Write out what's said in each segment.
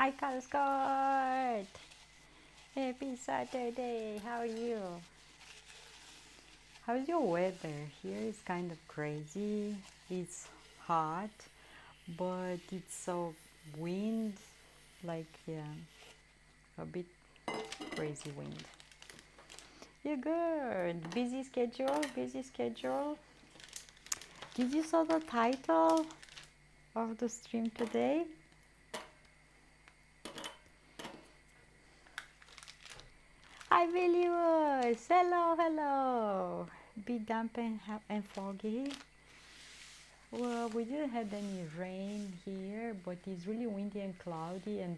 Hi, Scott. Happy Saturday. How are you? How's your weather? Here is kind of crazy. It's hot, but it's so wind, like yeah, a bit crazy wind. You're good. Busy schedule. Busy schedule. Did you saw the title of the stream today? Hi, viewers. Hello, hello. Be damp and foggy. Well, we didn't have any rain here, but it's really windy and cloudy and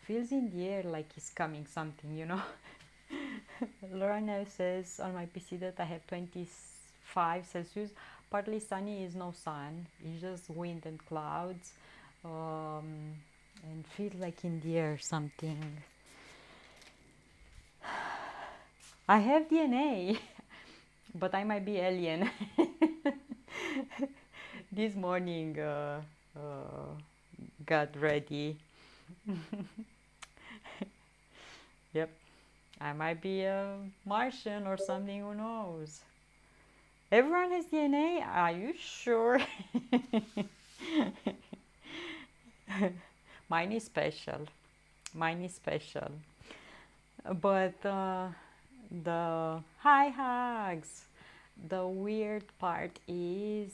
feels in the air like it's coming something, you know. Laura now says on my PC that I have 25 Celsius. Partly sunny is no sun. It's just wind and clouds. And feels like in the air something. I have DNA, but I might be alien. This morning got ready. Yep, I might be a Martian or something, who knows? Everyone has DNA? Are you sure? Mine is special. Mine is special. But the hi hugs. The weird part is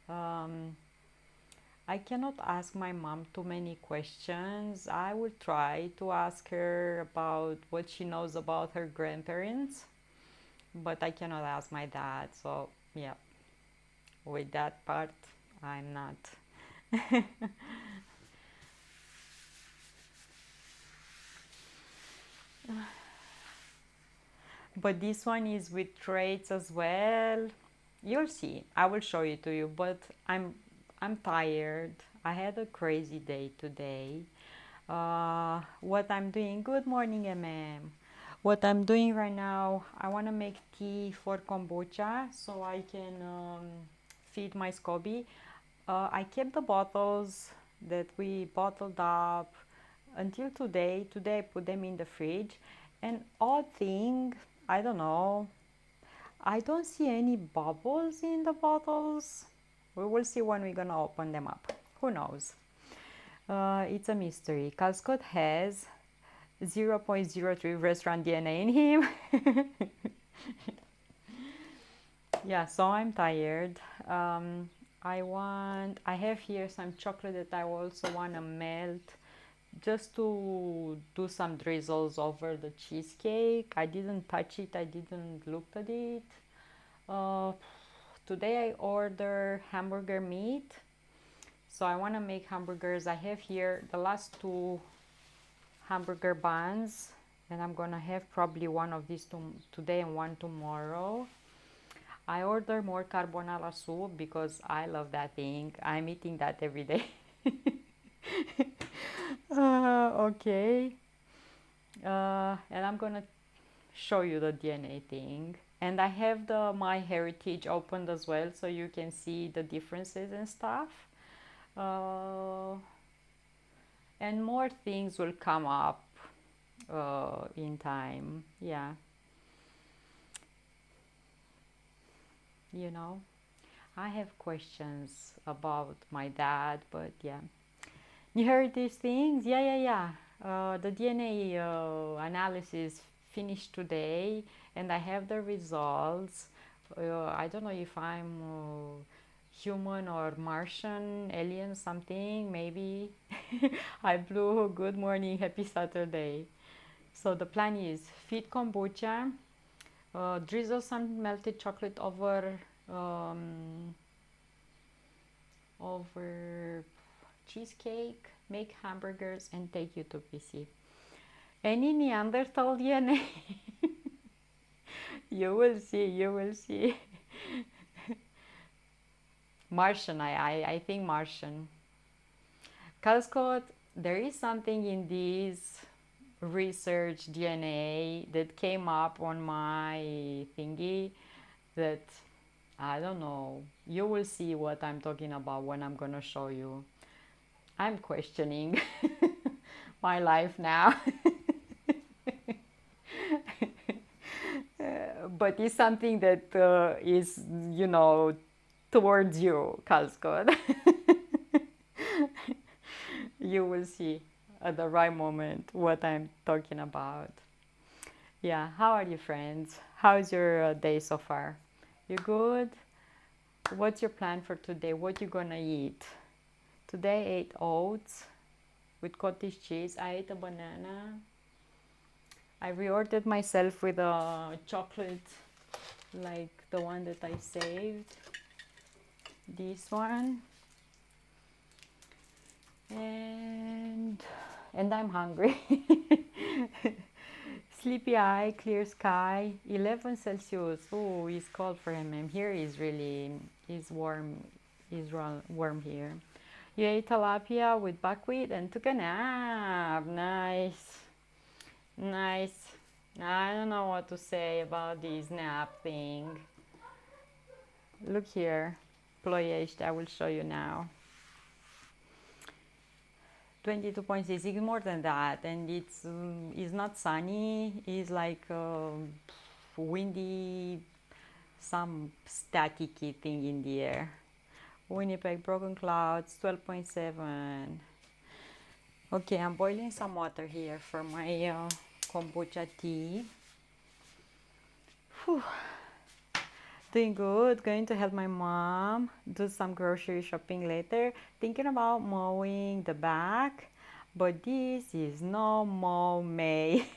I cannot ask my mom too many questions. I will try to ask her about what she knows about her grandparents, but I cannot ask my dad. So, yeah, with that part, I'm not. But this one is with traits as well. You'll see. I will show it to you, but I'm tired. I had a crazy day today. What I'm doing, good morning, MM. What I'm doing right now, I want to make tea for kombucha so I can feed my scoby. I kept the bottles that we bottled up until today. Today I put them in the fridge. And odd thing, I don't know, I don't see any bubbles in the bottles. We will see when we're gonna open them up. Who knows? It's a mystery. Calscott has 0.03 restaurant DNA in him. Yeah, so I'm tired. I have here some chocolate that I also want to melt just to do some drizzles over the cheesecake. I didn't touch it, I didn't look at it. Uh, Today I order hamburger meat. So I want to make hamburgers. I have here the last two hamburger buns, and I'm gonna have probably one of these today and one tomorrow. I order more carbonara soup because I love that thing. I'm eating that every day. Okay. And I'm gonna show you the DNA thing. And I have the My Heritage opened as well, so you can see the differences and stuff. And more things will come up in time. Yeah, you know, I have questions about my dad, but yeah. You heard these things? Yeah, yeah, yeah. The DNA analysis finished today, and I have the results. I don't know if I'm human or Martian, alien, something, maybe. Hi, Blue. Good morning. Happy Saturday. So the plan is feed kombucha, drizzle some melted chocolate um, over cheesecake, make hamburgers, and take you to PC. Any Neanderthal DNA? You will see, you will see. Martian, I think Martian. Calscott, there is something in this research DNA that came up on my thingy that I don't know. You will see what I'm talking about when I'm gonna show you. I'm questioning. my life now. But it's something that is, you know, towards you, Calscott. You will see at the right moment what I'm talking about. Yeah, how are you, friends? How's your day so far? You good? What's your plan for today? What you gonna eat? Today I ate oats with cottage cheese. I ate a banana. I reordered myself with a chocolate like the one that I saved. This one. And I'm hungry. Sleepy eye, clear sky, 11 Celsius. Oh, it's cold for him. And here is really is warm. Is warm here. You ate tilapia with buckwheat and took a nap. Nice, nice. I don't know what to say about this nap thing. Look here, Ploiești. I will show you now. 22.6, it's more than that, and it's not sunny. It's like windy, some staticky thing in the air. Winnipeg, broken clouds, 12.7. Okay, I'm boiling some water here for my kombucha tea. Whew. Doing good. Going to help my mom do some grocery shopping later. Thinking about mowing the back, but this is no mow May.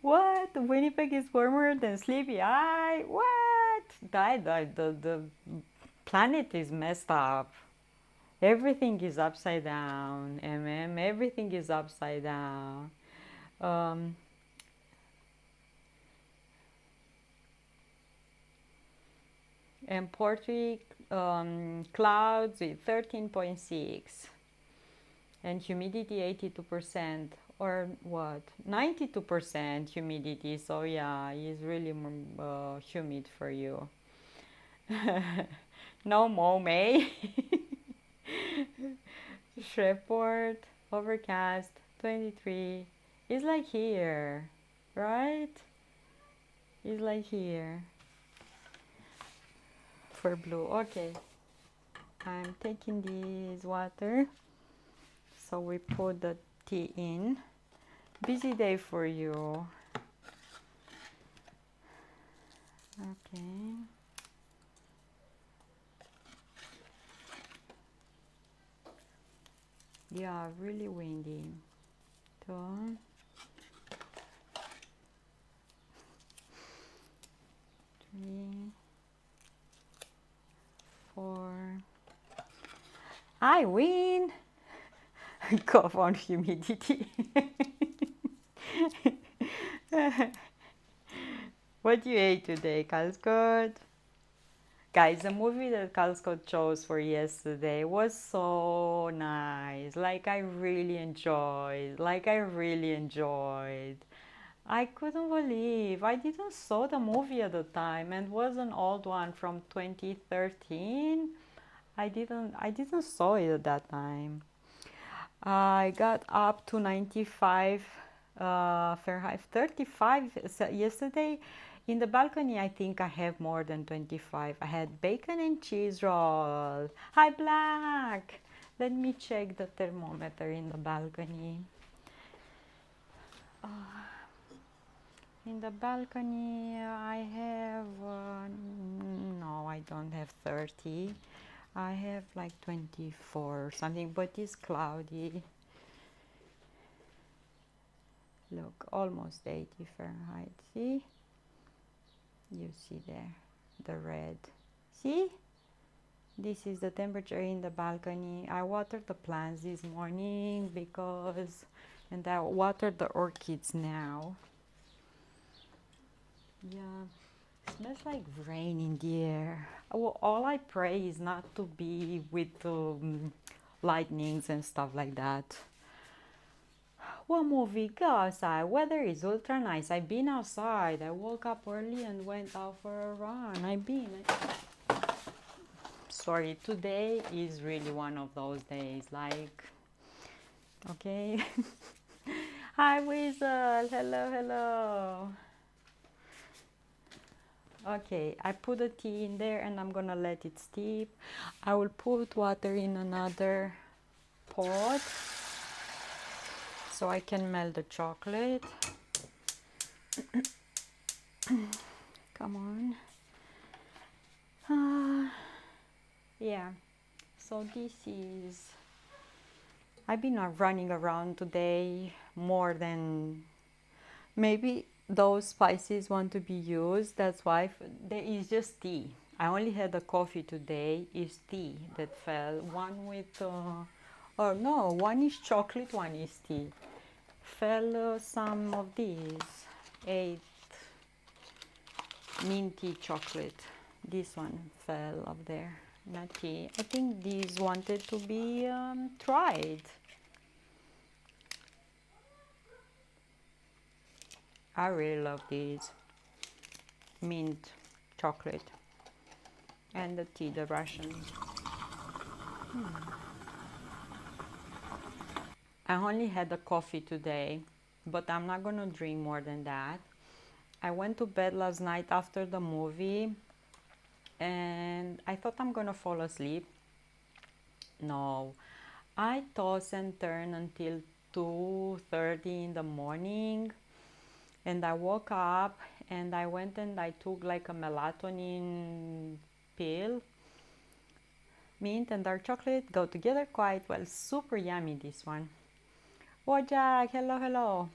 What? Winnipeg is warmer than Sleepy Eye? What? The planet is messed up. Everything is upside down, everything is upside down. And Portry clouds with 13.6 and humidity 82% or what 92% humidity, so yeah, it's really humid for you. No more May. Shreveport overcast 23. It's like here, right? It's like here for blue. Okay, I'm taking this water, so we put the tea in. Busy day for you. Okay. Yeah, really windy. 2, 3, 4. I win. Cough on humidity. What you ate today, Calscott? Guys, the movie that Calscott chose for yesterday was so nice. Like I really enjoyed. I couldn't believe I didn't saw the movie at the time, and was an old one from 2013. I didn't saw it at that time. I got up to 95 Fahrenheit, 35 yesterday. In the balcony, I think I have more than 25. I had bacon and cheese roll. Hi, Black. Let me check the thermometer in the balcony. In the balcony, I have, no, I don't have 30. I have like 24 or something, but it's cloudy. Look, almost 80 Fahrenheit. See? You see there, the red. See? This is the temperature in the balcony. I watered the plants this morning and I watered the orchids now. Yeah, it smells like rain in the air. Well, all I pray is not to be with lightnings and stuff like that. What movie? Go outside. Weather is ultra nice. I've been outside. I woke up early and went out for a run. Sorry, today is really one of those days. Like, Okay. Hi, Weasel. Hello, hello. Okay, I put the tea in there and I'm gonna let it steep. I will put water in another pot so I can melt the chocolate. Come on. Yeah, so this is, I've been running around today more than maybe those spices want to be used. That's why there is just tea. I only had a coffee today. Is tea that fell. One with, or no, one is chocolate, one is tea. Fell some of these. 8 minty chocolate. This one fell up there. Not tea. I think these wanted to be tried. I really love these. Mint chocolate. And the tea, the Russian. I only had a coffee today, but I'm not gonna drink more than that. I went to bed last night after the movie and I thought I'm gonna fall asleep. No, I toss and turn until 2:30 in the morning, and I woke up and I went and I took like a melatonin pill. Mint and dark chocolate go together quite well. Super yummy, this one. Wojak, hello, hello.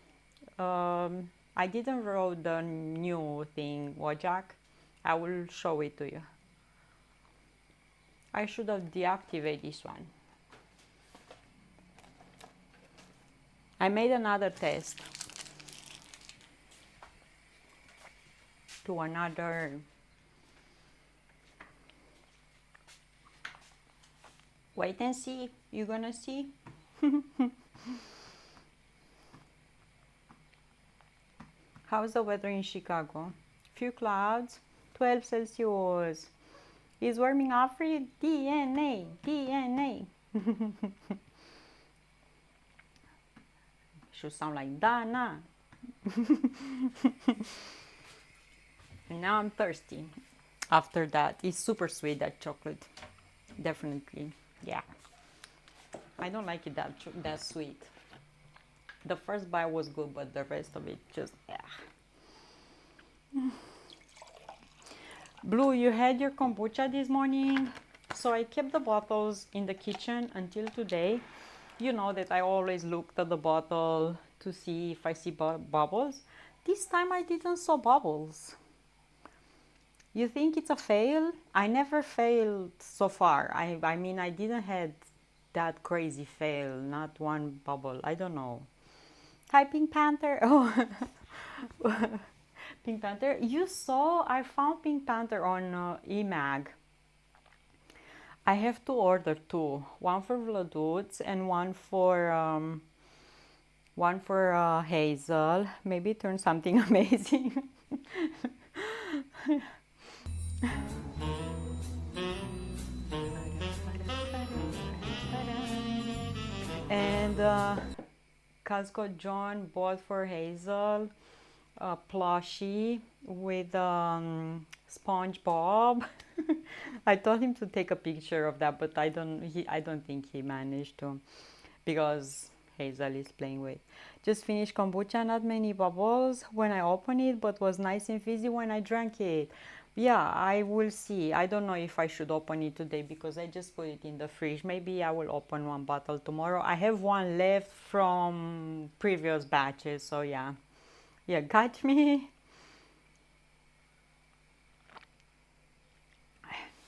I didn't wrote the new thing, Wojak. I will show it to you. I should have deactivated this one. I made another test to another. Wait and see. You're gonna see. How's the weather in Chicago? Few clouds, 12 Celsius. It's warming up for you. DNA, DNA. Should sound like Dana. And now I'm thirsty. After that, it's super sweet, that chocolate. Definitely, yeah. I don't like it that sweet. The first bite was good, but the rest of it just, yeah. Blue, you had your kombucha this morning? So I kept the bottles in the kitchen until today. You know that I always looked at the bottle to see if I see bubbles. This time I didn't saw bubbles. You think it's a fail? I never failed so far. I mean, I didn't had that crazy fail, not one bubble. I don't know. Hi, Pink Panther. Oh, Pink Panther. You saw, I found Pink Panther on eMag. I have to order two. One for Vladutz and one for Hazel. Maybe turn something amazing. And Costco John bought for Hazel a plushie with SpongeBob. I told him to take a picture of that, but I don't think he managed to, because Hazel is playing with. Just finished kombucha, not many bubbles when I opened it, but was nice and fizzy when I drank it. Yeah, I will see. I don't know if I should open it today because I just put it in the fridge. Maybe I will open one bottle tomorrow. I have one left from previous batches, so yeah. Yeah, got me.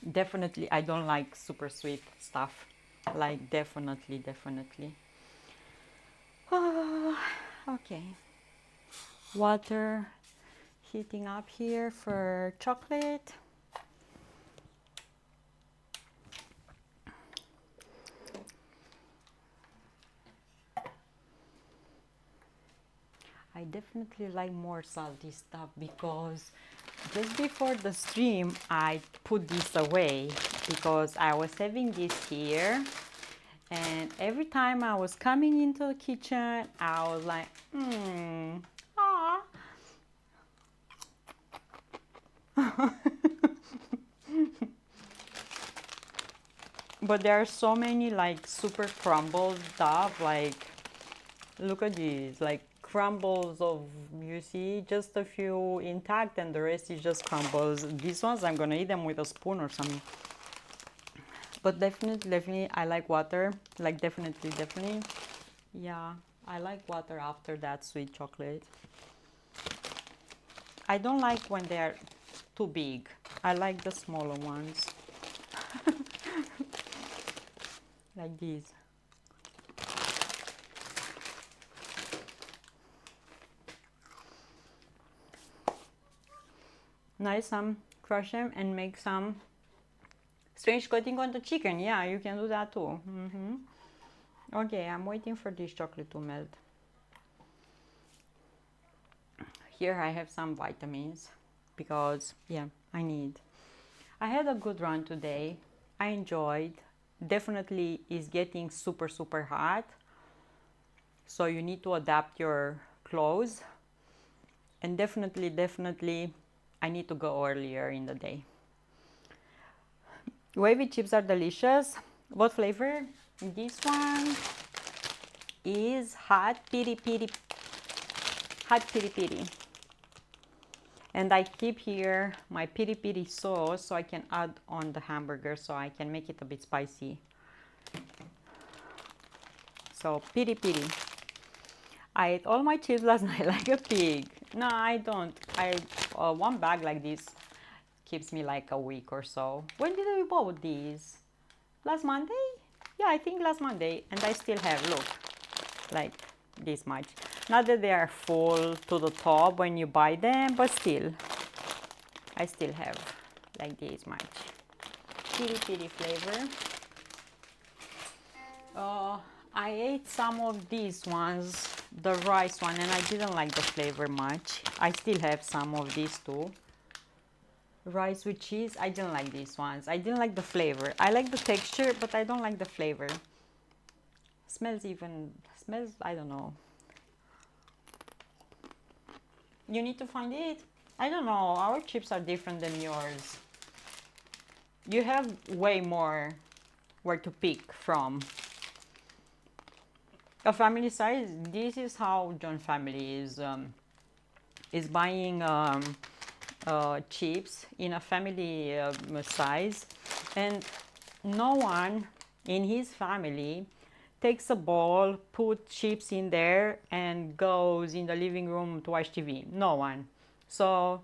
Definitely, I don't like super sweet stuff. Like, definitely, definitely. Okay. Water heating up here for chocolate. I definitely like more salty stuff because just before the stream I put this away because I was having this here And every time I was coming into the kitchen, I was like, ah. But there are so many like super crumbled stuff, like look at these, like crumbles of, you see, just a few intact and the rest is just crumbles. These ones I'm gonna eat them with a spoon or something. But definitely I like water, like definitely. Yeah, I like water after that sweet chocolate. I don't like when they're too big. I like the smaller ones. Like these. Nice, crush them and make some strange coating on the chicken. Yeah, you can do that too. Okay, I'm waiting for this chocolate to melt. Here I have some vitamins because, yeah, I had a good run today. I enjoyed. Definitely is getting super hot. So you need to adapt your clothes. And definitely I need to go earlier in the day. Wavy chips are delicious. What flavor? This one is hot piri piri. Hot piri piri. And I keep here my piri piri sauce so I can add on the hamburger so I can make it a bit spicy. So piri piri. I ate all my chips last night like a pig. No, I don't. One bag like this keeps me like a week or so. When did we bought these? Last Monday? Yeah, I think last Monday. And I still have, look, like this much. Not that they are full to the top when you buy them, but still, I still have like this much. Piri piri flavor. I ate some of these ones, the rice one, and I didn't like the flavor much. I still have some of these too. Rice with cheese, I didn't like these ones. I didn't like the flavor. I like the texture, but I don't like the flavor. Smells, I don't know. You need to find it. I don't know, our chips are different than yours. You have way more where to pick from. A family size, this is how John family is buying chips in a family size, and no one in his family takes a bowl, put chips in there and goes in the living room to watch TV. No one. So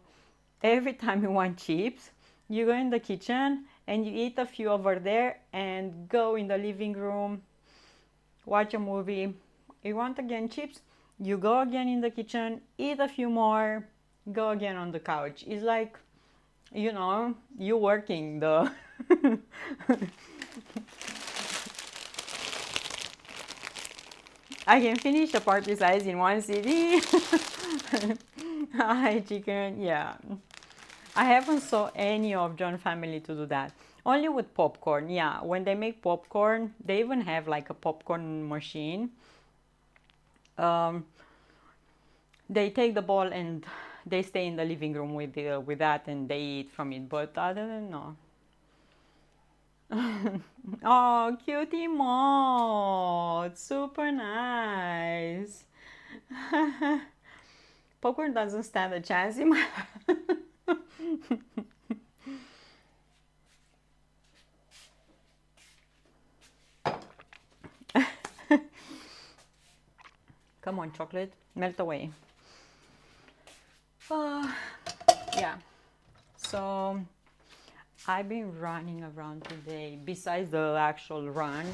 every time you want chips, you go in the kitchen and you eat a few over there and go in the living room, watch a movie. You want again chips, you go again in the kitchen, eat a few more, go again on the couch. It's like, you know, you working the I can finish a party size in one city. Hi chicken, yeah. I haven't saw any of John family to do that. Only with popcorn, yeah. When they make popcorn, they even have like a popcorn machine. They take the ball and they stay in the living room with that and they eat from it. But other than no. Oh, cutie mode, super nice. Popcorn doesn't stand a chance in my. Come on, chocolate, melt away. Yeah, so I've been running around today, besides the actual run,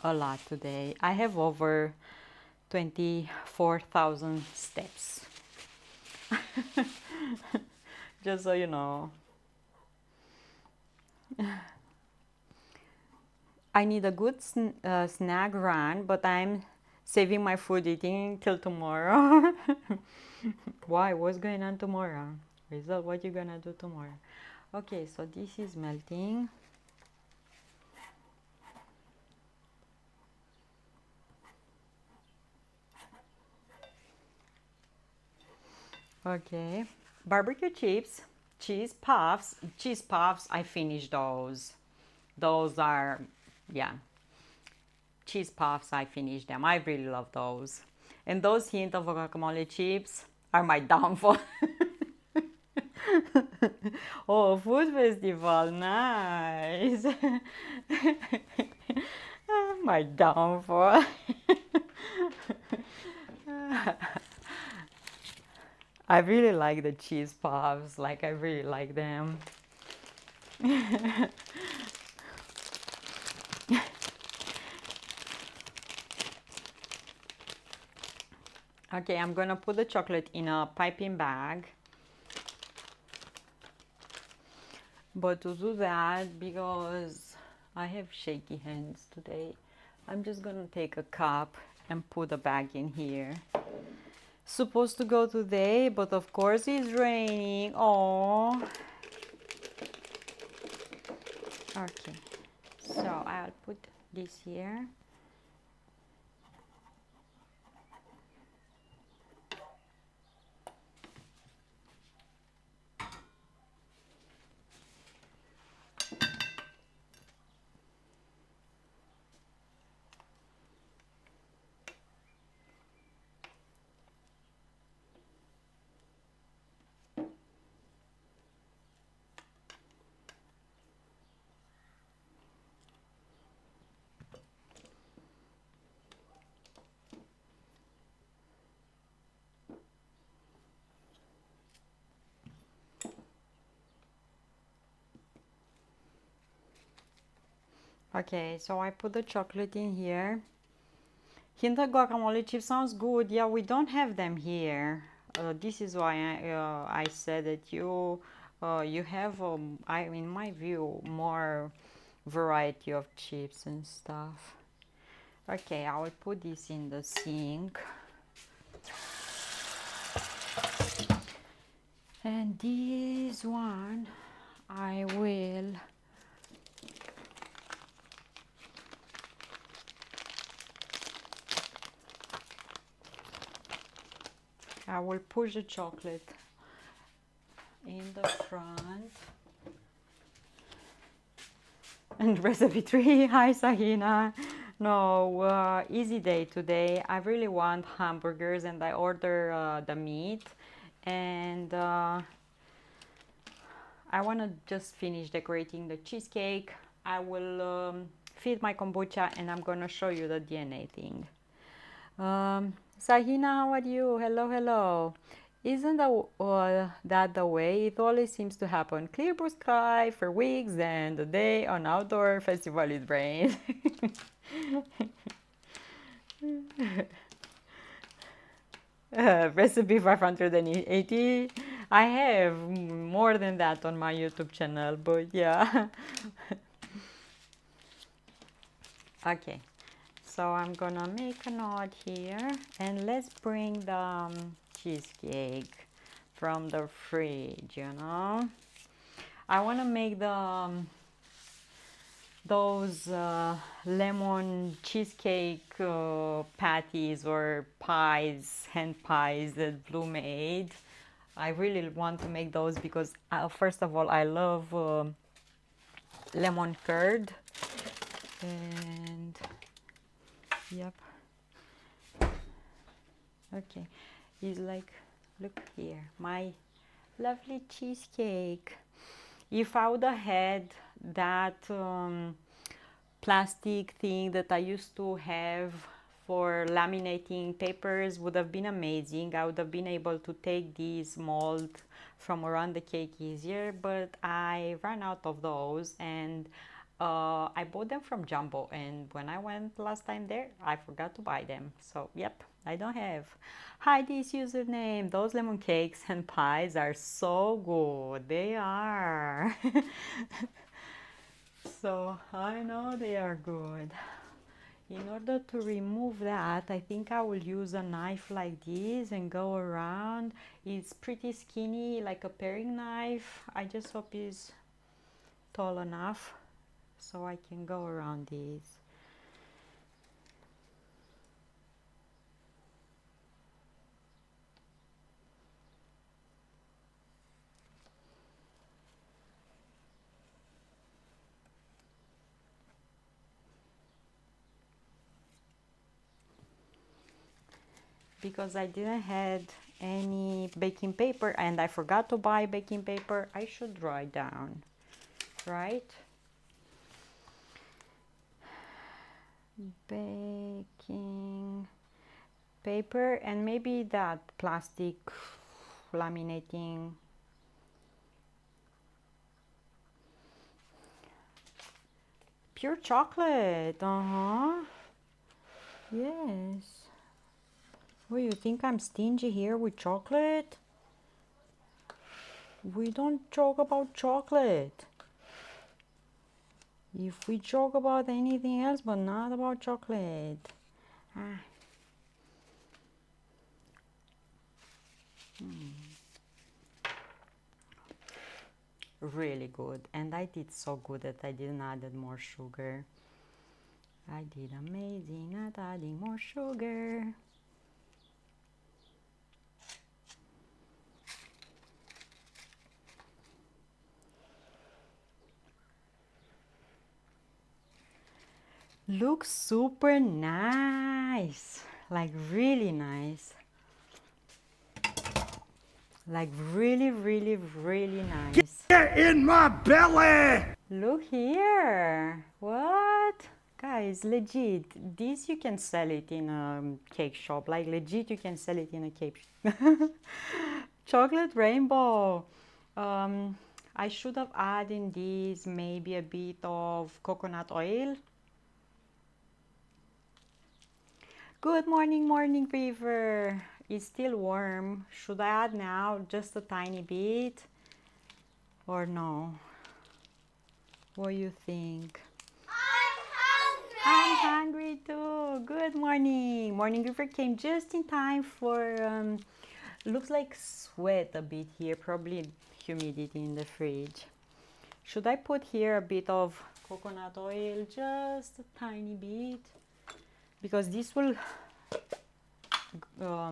a lot today. I have over 24,000 steps. Just so you know. I need a good snack run, but I'm saving my food eating till tomorrow. Why? What's going on tomorrow? Rizal, what you gonna do tomorrow? Okay, so this is melting. Okay. Barbecue chips, cheese puffs. Cheese puffs, I finished those. Those are, yeah, cheese puffs, I finished them. I really love those. And those hint of guacamole chips are my downfall. Oh, food festival, nice. My downfall. I really like the cheese puffs, like I really like them. Okay, I'm gonna put the chocolate in a piping bag. But to do that, because I have shaky hands today, I'm just gonna take a cup and put the bag in here. Supposed to go today, but of course it's raining. Oh. Okay, so I'll put this here. Okay, so I put the chocolate in here. Kinder guacamole chip sounds good. Yeah, we don't have them here. This is why I said that you have, in my view, more variety of chips and stuff. Okay, I will put this in the sink. And this one, I will push the chocolate in the front. And recipe 3, hi Sahina. No, easy day today. I really want hamburgers and I order the meat. And I want to just finish decorating the cheesecake. I will feed my kombucha and I'm going to show you the DNA thing. Sahina, how are you? Hello, hello. Isn't that the way it always seems to happen? Clear blue sky for weeks and the day on outdoor festival is rain. Recipe 580. I have more than that on my YouTube channel, but yeah. Okay, so I'm gonna make a knot here and let's bring the cheesecake from the fridge, you know. I want to make the those lemon cheesecake patties or pies, hand pies that Blue made. I really want to make those because first of all I love lemon curd, and yep, okay, it's like, look here, my lovely cheesecake. If I would have had that plastic thing that I used to have for laminating papers, would have been amazing. I would have been able to take these mold from around the cake easier, but I ran out of those, and I bought them from Jumbo, and when I went last time there I forgot to buy them, so yep, I don't have. Hi, this username. Those lemon cakes and pies are so good. They are. So I know they are good. In order to remove that, I think I will use a knife like this and go around. It's pretty skinny, like a paring knife. I just hope it's tall enough so I can go around this. because I didn't had any baking paper and I forgot to buy baking paper. I should write down, right? Baking paper and maybe that plastic laminating. Pure chocolate, yes. Oh, you think I'm stingy here with chocolate? We don't joke about chocolate. If we joke about anything else, but not about chocolate. Ah. Really good. And I did so good that I didn't add more sugar. I did amazing at adding more sugar. Looks super nice, like really nice, like really nice. Get in my belly! Look here, what? Guys, legit, this you can sell it in a cake shop, like legit you can sell it in a cake shop. Chocolate rainbow. I should have added in this maybe a bit of coconut oil. Good morning, morning river. It's still warm. Should I add now just a tiny bit or no? What do you think? I'm hungry too. Good morning. Morning river came just in time for looks like sweat a bit here, probably humidity in the fridge. Should I put here a bit of coconut oil, just a tiny bit? Because this will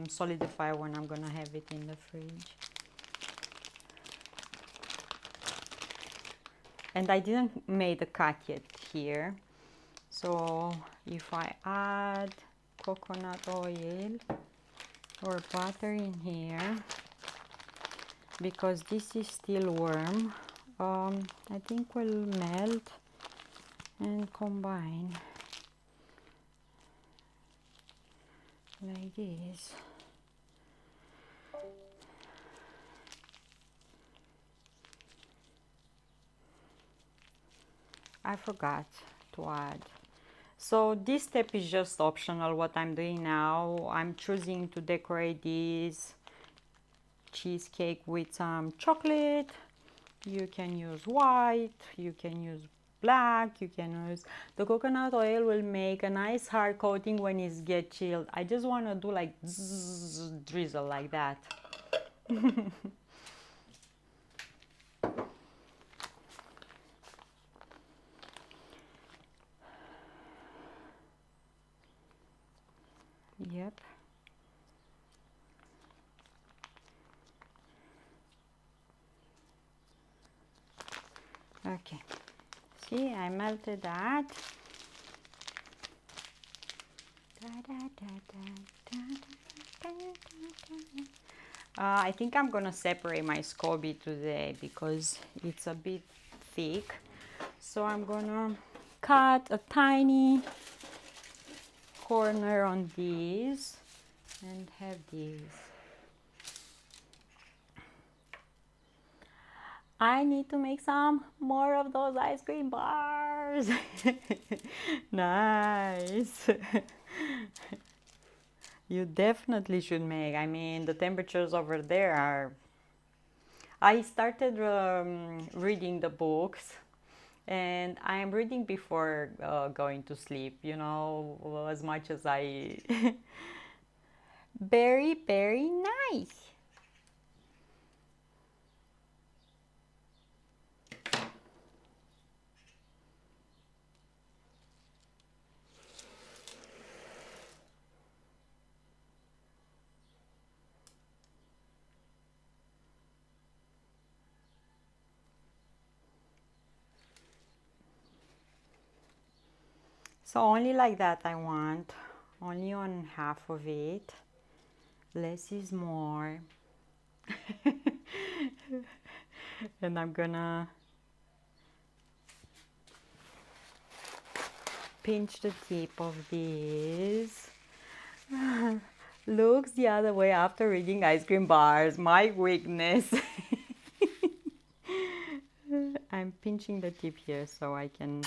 solidify when I'm gonna have it in the fridge. And I didn't make the cut yet here, so if I add coconut oil or butter in here, because this is still warm, I think will melt and combine like this. I forgot to add. So this step is just optional. What I'm doing now, I'm choosing to decorate this cheesecake with some chocolate. You can use white, you can use black, you can use the coconut oil will make a nice hard coating when it gets chilled. I just want to do like zzz, drizzle like that. Yep. Okay. See, I melted that. I think I'm gonna separate my SCOBY today because it's a bit thick. So I'm gonna cut a tiny corner on these and have these. I need to make some more of those ice cream bars. Nice. You definitely should make. I mean, the temperatures over there are... I started reading the books and I'm reading before going to sleep, you know, as much as I... Very nice. So only like that I want, only on half of it. less is more. And I'm gonna pinch the tip of this. Looks the other way after reading ice cream bars. My weakness. I'm pinching the tip here so I can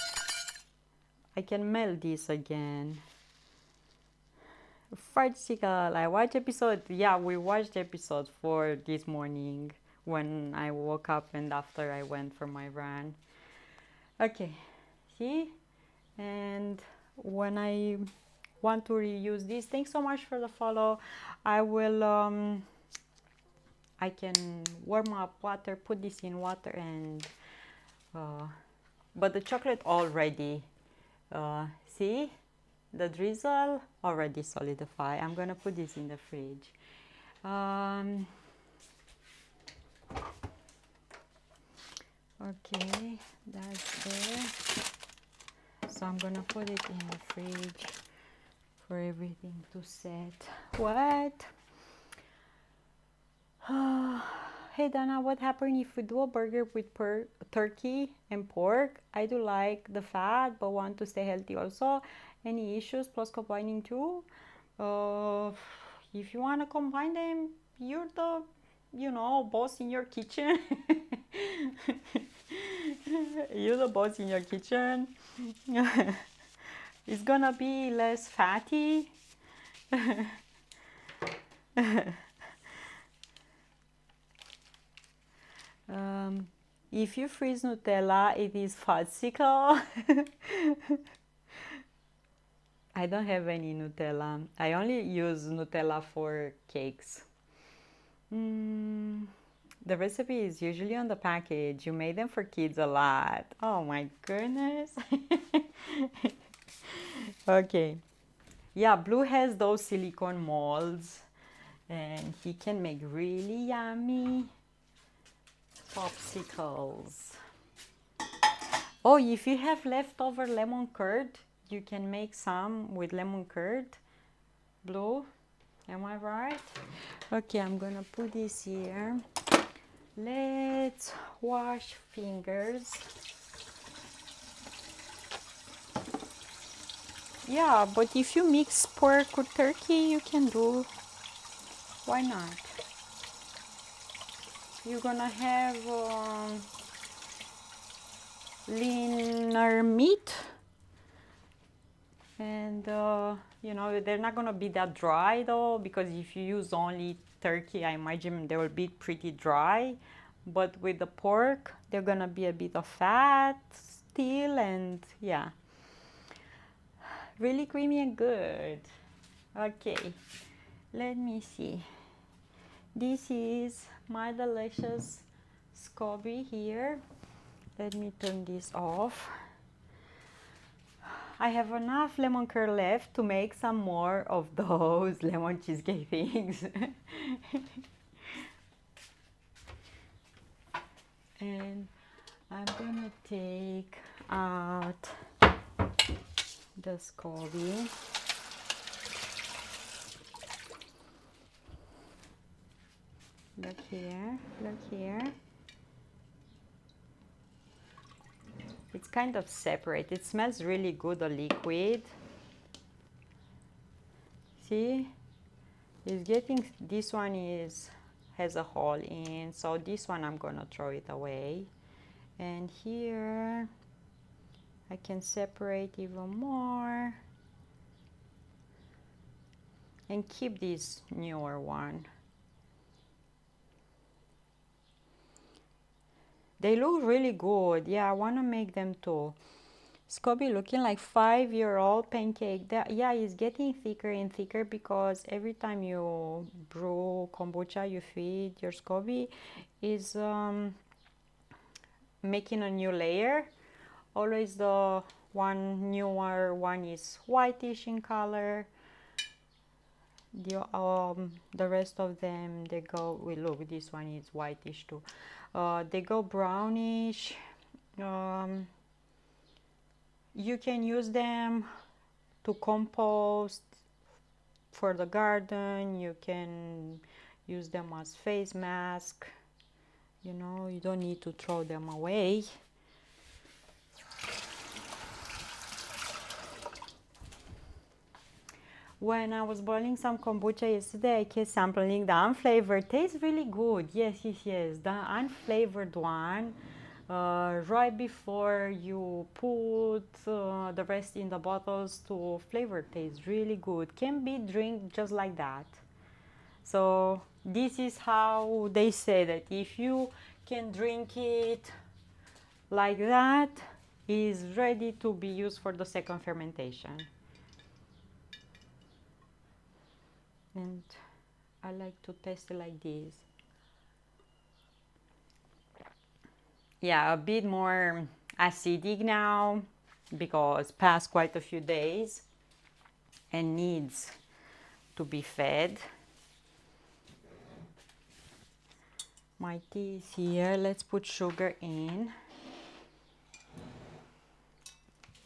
melt this again. Farcical. I watched episode. Yeah, we watched episode for this morning when I woke up and after I went for my run. Okay, see? And when I want to reuse this, thanks so much for the follow. I will I can warm up water, put this in water, and but the chocolate already see the drizzle already solidify. I'm gonna put this in the fridge. Okay, that's there. So I'm gonna put it in the fridge for everything to set. What? Hey Dana, what happened if we do a burger with turkey and pork? I do like the fat but want to stay healthy also. Any issues plus combining two? If you want to combine them, you're the boss in your kitchen. You're the boss in your kitchen. It's gonna be less fatty. If you freeze Nutella, it is farcical. I don't have any Nutella. I only use Nutella for cakes. The recipe is usually on the package. You made them for kids a lot. Oh my goodness. Okay. Yeah, Blue has those silicone molds and he can make really yummy popsicles. Oh, if you have leftover lemon curd, you can make some with lemon curd. Blue, am I right? Okay, I'm gonna put this here. Let's wash fingers. Yeah, but if you mix pork with turkey, you can do. Why not? You're gonna have leaner meat, and they're not gonna be that dry though, because if you use only turkey, I imagine they will be pretty dry. But with the pork, they're gonna be a bit of fat still, and yeah, really creamy and good. Okay, let me see. This is my delicious SCOBY here. Let me turn this off. I have enough lemon curd left to make some more of those lemon cheesecake things. And I'm gonna take out the SCOBY. Look here, look here. It's kind of separate. It smells really good, the liquid. See? It's getting, this one has a hole in, so this one I'm gonna throw it away. And here I can separate even more and keep this newer one. They look really good. Yeah, I want to make them too. SCOBY looking like 5-year-old pancake. Yeah, it's getting thicker and thicker because every time you brew kombucha, you feed your SCOBY, is making a new layer. Always the one newer one is whitish in color. The rest of them, they go, look, this one is whitish too. They go brownish. You can use them to compost for the garden. You can use them as face mask. You know, you don't need to throw them away. When I was boiling some kombucha yesterday, I kept sampling the unflavored. Tastes really good. Yes, yes, yes. The unflavored one, right before you put the rest in the bottles to flavor, tastes really good. Can be drink just like that. So this is how they say that if you can drink it like that, is ready to be used for the second fermentation. And I like to test it like this. Yeah, a bit more acidic now because past quite a few days and needs to be fed. My tea is here. Let's put sugar in.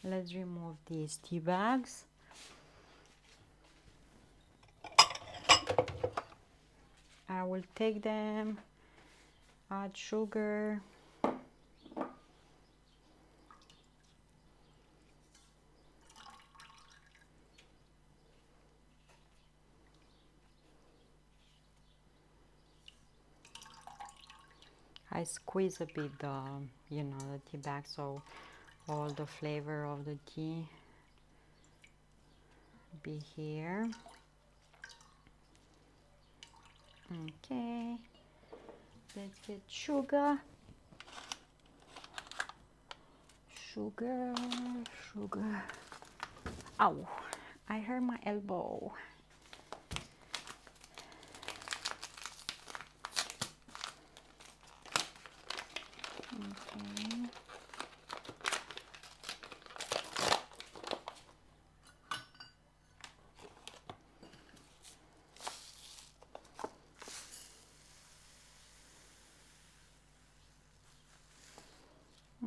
Let's remove these tea bags. I will take them, add sugar. I squeeze a bit the, the tea bag so all the flavor of the tea be here. Okay, let's get sugar. Sugar. Ow, I hurt my elbow. Okay.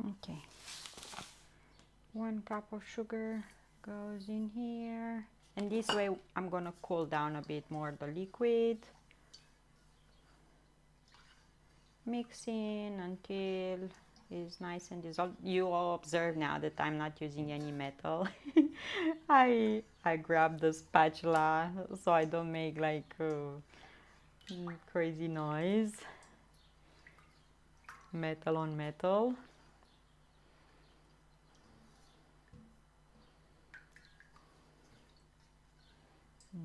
Okay. 1 cup of sugar goes in here. And this way I'm gonna cool down a bit more the liquid. Mixing until it's nice and dissolved. You all observe now that I'm not using any metal. I grab the spatula so I don't make like crazy noise. Metal on metal.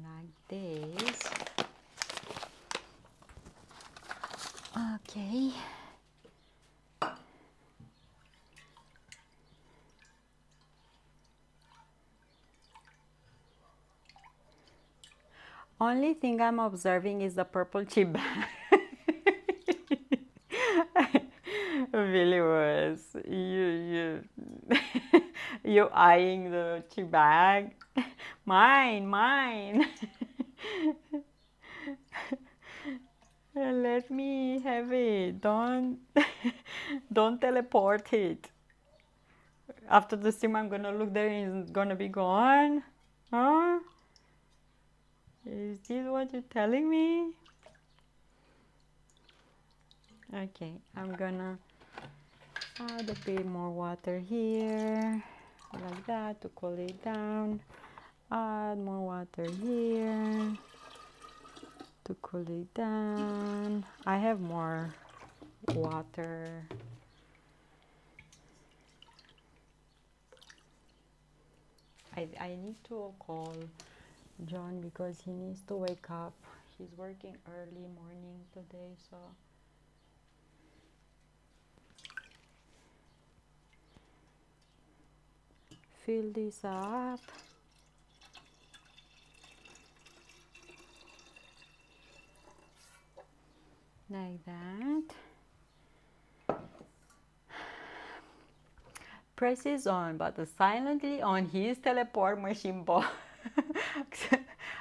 Like this. Okay. Only thing I'm observing is the purple chip bag. Really was. You you eyeing the chip bag. Mine. Let me have it. Don't teleport it. After the stream, I'm gonna look there and it's gonna be gone. Huh? Is this what you're telling me? Okay, I'm gonna add a bit more water here, like that, to cool it down. Add more water here to cool it down. I have more water. I need to call John because he needs to wake up. He's working early morning today, so fill this up. Like that. Presses on, but silently on his teleport machine box.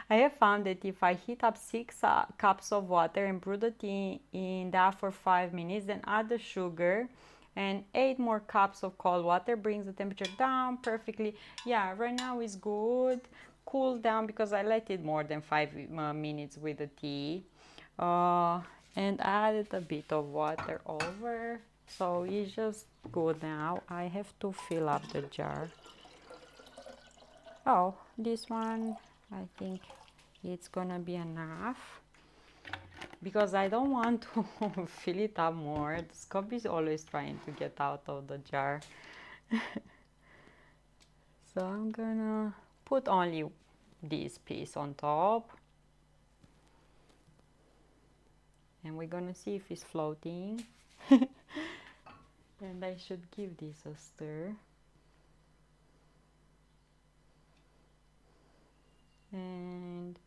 I have found that if I heat up 6 cups of water and brew the tea in that for 5 minutes, then add the sugar and 8 more cups of cold water brings the temperature down perfectly. Yeah, right now is good. cool down because I let it more than 5 minutes with the tea. And added a bit of water over, so it's just good now. I have to fill up the jar. Oh, this one I think it's gonna be enough because I don't want to fill it up more. The scoop is always trying to get out of the jar. So I'm gonna put only this piece on top, and we're gonna see if it's floating. And I should give this a stir. And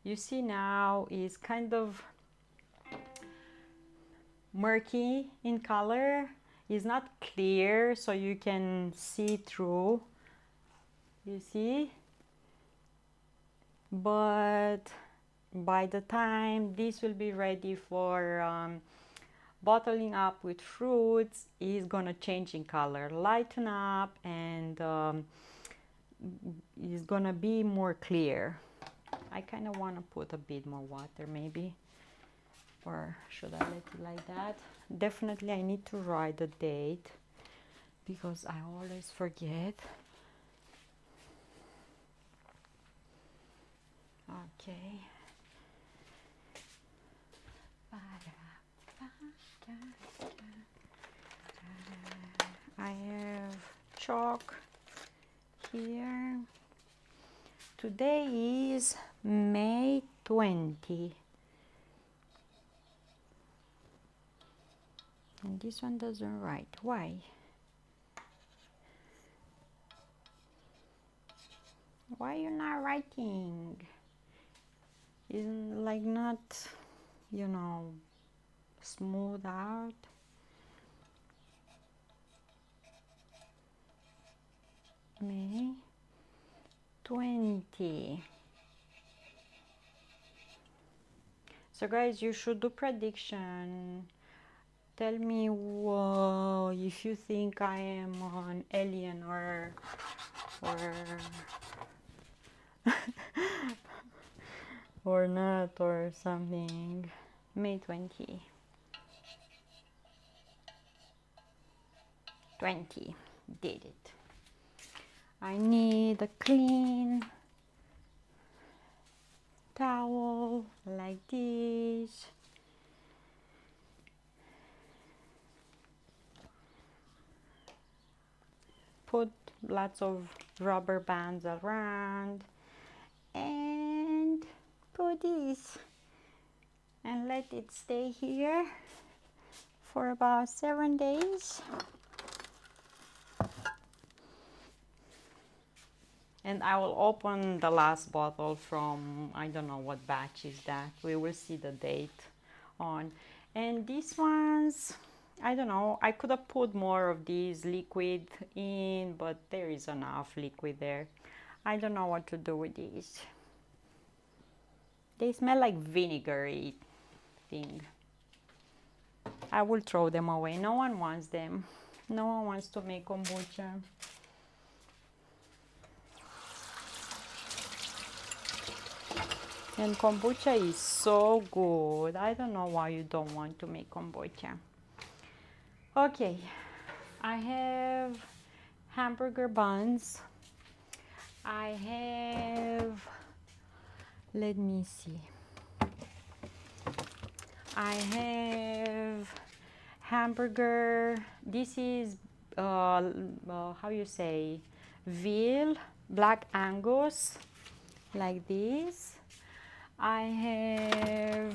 you see now it's kind of murky in color. It's not clear, so you can see through. You see? But by the time this will be ready for bottling up with fruits, it's gonna change in color, lighten up, and it's gonna be more clear. I kind of want to put a bit more water maybe, or should I let it like that? Definitely I need to write the date because I always forget. Okay. I have chalk here. Today is May 20. And this one doesn't write. Why? Why are you not writing? Isn't like not, you know, smooth out? May 20. So guys, you should do prediction. Tell me if you think I am an alien or or not or something. May 20. 20. Did it. I need a clean towel like this. Put lots of rubber bands around and put this and let it stay here for about 7 days. And I will open the last bottle from, I don't know what batch is that. We will see the date on. And these ones, I don't know, I could have put more of these liquid in, but there is enough liquid there. I don't know what to do with these. They smell like vinegary thing. I will throw them away. No one wants them. No one wants to make kombucha. And kombucha is so good. I don't know why you don't want to make kombucha. Okay, I have hamburger buns. I have, let me see. I have hamburger. This is, how you say, veal, black Angus, like this. I have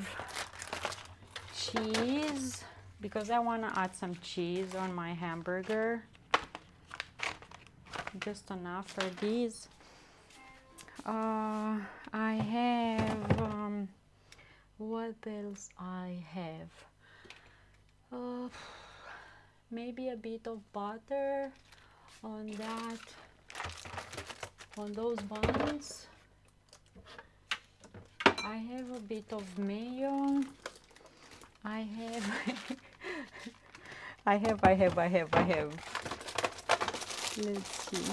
cheese because I want to add some cheese on my hamburger. Just enough for these. I have, what else I have? Maybe a bit of butter on that, on those buns. I have a bit of mayo. I have I have. Let's see.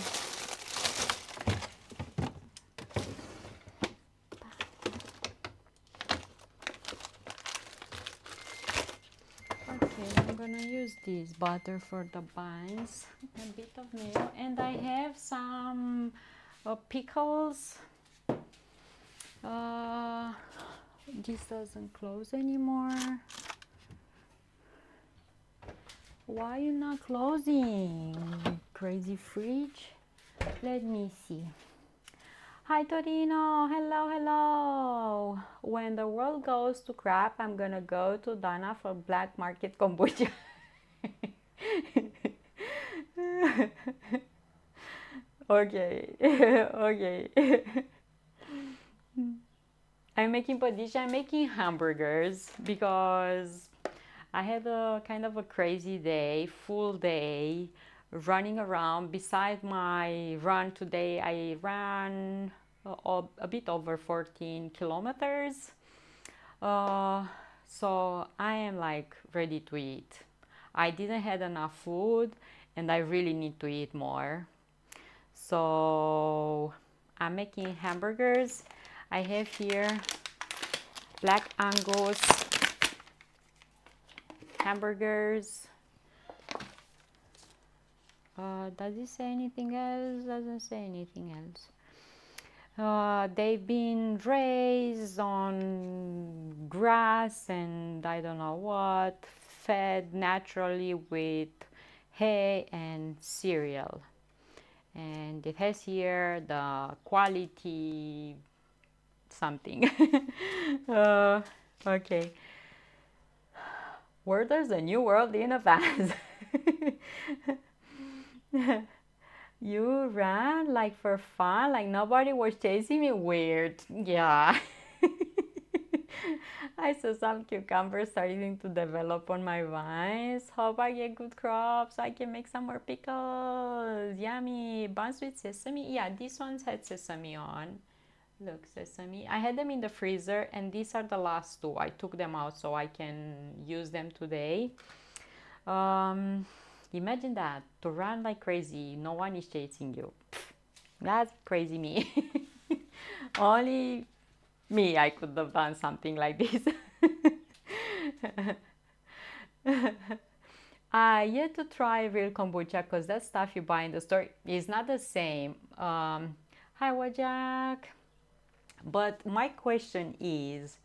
this butter for the buns, a bit of milk, and I have some pickles. This doesn't close anymore. Why you not closing? Crazy fridge. Let me see. Hi Torino, hello, hello. When the world goes to crap, I'm gonna go to Dana for black market kombucha. Okay, okay. I'm making padicha, I'm making hamburgers because I had a kind of a crazy day, full day, running around. Beside my run today, I ran a bit over 14 kilometers. So I am like ready to eat. I didn't have enough food and I really need to eat more. So I'm making hamburgers. I have here black Angus hamburgers. Does it say anything else? Doesn't say anything else. They've been raised on grass and I don't know what, fed naturally with hay and cereal. And it has here the quality something. Okay. Where there's a new world in advance. You ran like for fun, like nobody was chasing me. Weird. Yeah. I saw some cucumbers starting to develop on my vines. Hope I get good crops. I can make some more pickles. Yummy. Buns with sesame. Yeah, these ones had sesame on. Look, sesame. I had them in the freezer and these are the last two. I took them out so I can use them today. Imagine that, to run like crazy, no one is chasing you. That's crazy me. Only me, I could have done something like this. I yet to try real kombucha because that stuff you buy in the store is not the same. Hi, Wajak. But my question is,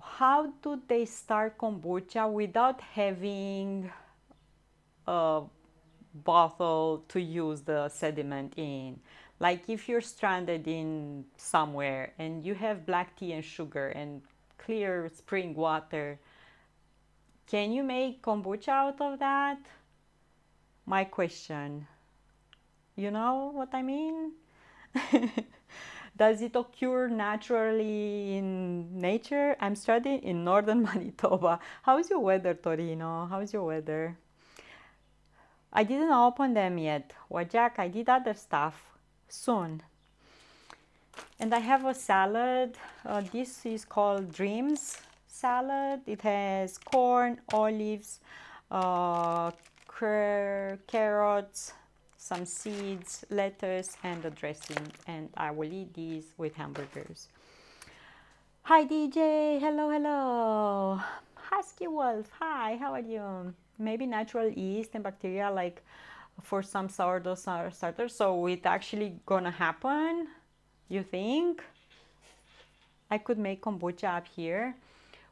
how do they start kombucha without having a bottle to use the sediment in? Like if you're stranded in somewhere and you have black tea and sugar and clear spring water, can you make kombucha out of that? My question. You know what I mean? Does it occur naturally in nature? I'm studying in northern Manitoba. How's your weather, Torino? How's your weather? I didn't open them yet. Wajak, I did other stuff soon. And I have a salad. This is called Dreams salad. It has corn, olives, carrots, some seeds, lettuce, and a dressing. And I will eat these with hamburgers. Hi DJ, hello, hello. Husky Wolf, hi, how are you? Maybe natural yeast and bacteria like for some sourdough starters. So it actually gonna happen, you think? I could make kombucha up here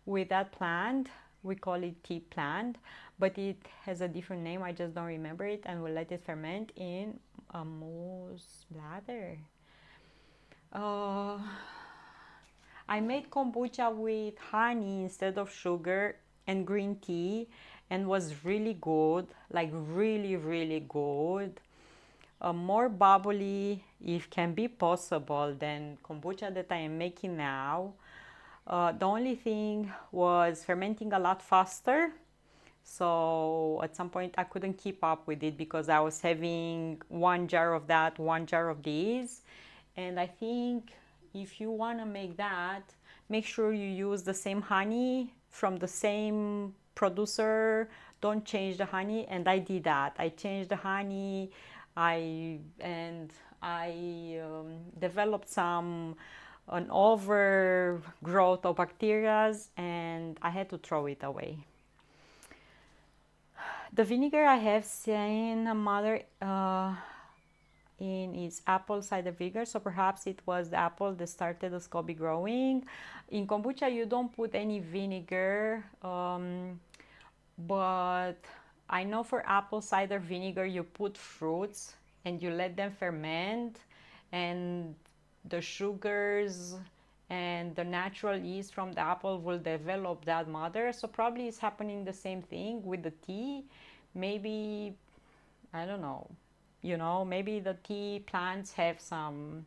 with that plant. We call it tea plant, but it has a different name. I just don't remember it, and we'll let it ferment in a moose bladder. I made kombucha with honey instead of sugar and green tea and was really good, like really, really good. More bubbly, if can be possible, than kombucha that I am making now. The only thing was fermenting a lot faster. So at some point I couldn't keep up with it because I was having one jar of that, one jar of these. And I think if you want to make that, make sure you use the same honey from the same producer. Don't change the honey. And I did that. I changed the honey. I developed an overgrowth of bacteria and I had to throw it away. The vinegar I have seen a mother in is apple cider vinegar, so perhaps it was the apple that started the SCOBY growing. In kombucha you don't put any vinegar, but I know for apple cider vinegar you put fruits and you let them ferment, and the sugars and the natural yeast from the apple will develop that mother. So probably it's happening the same thing with the tea. Maybe, I don't know, maybe the tea plants have some.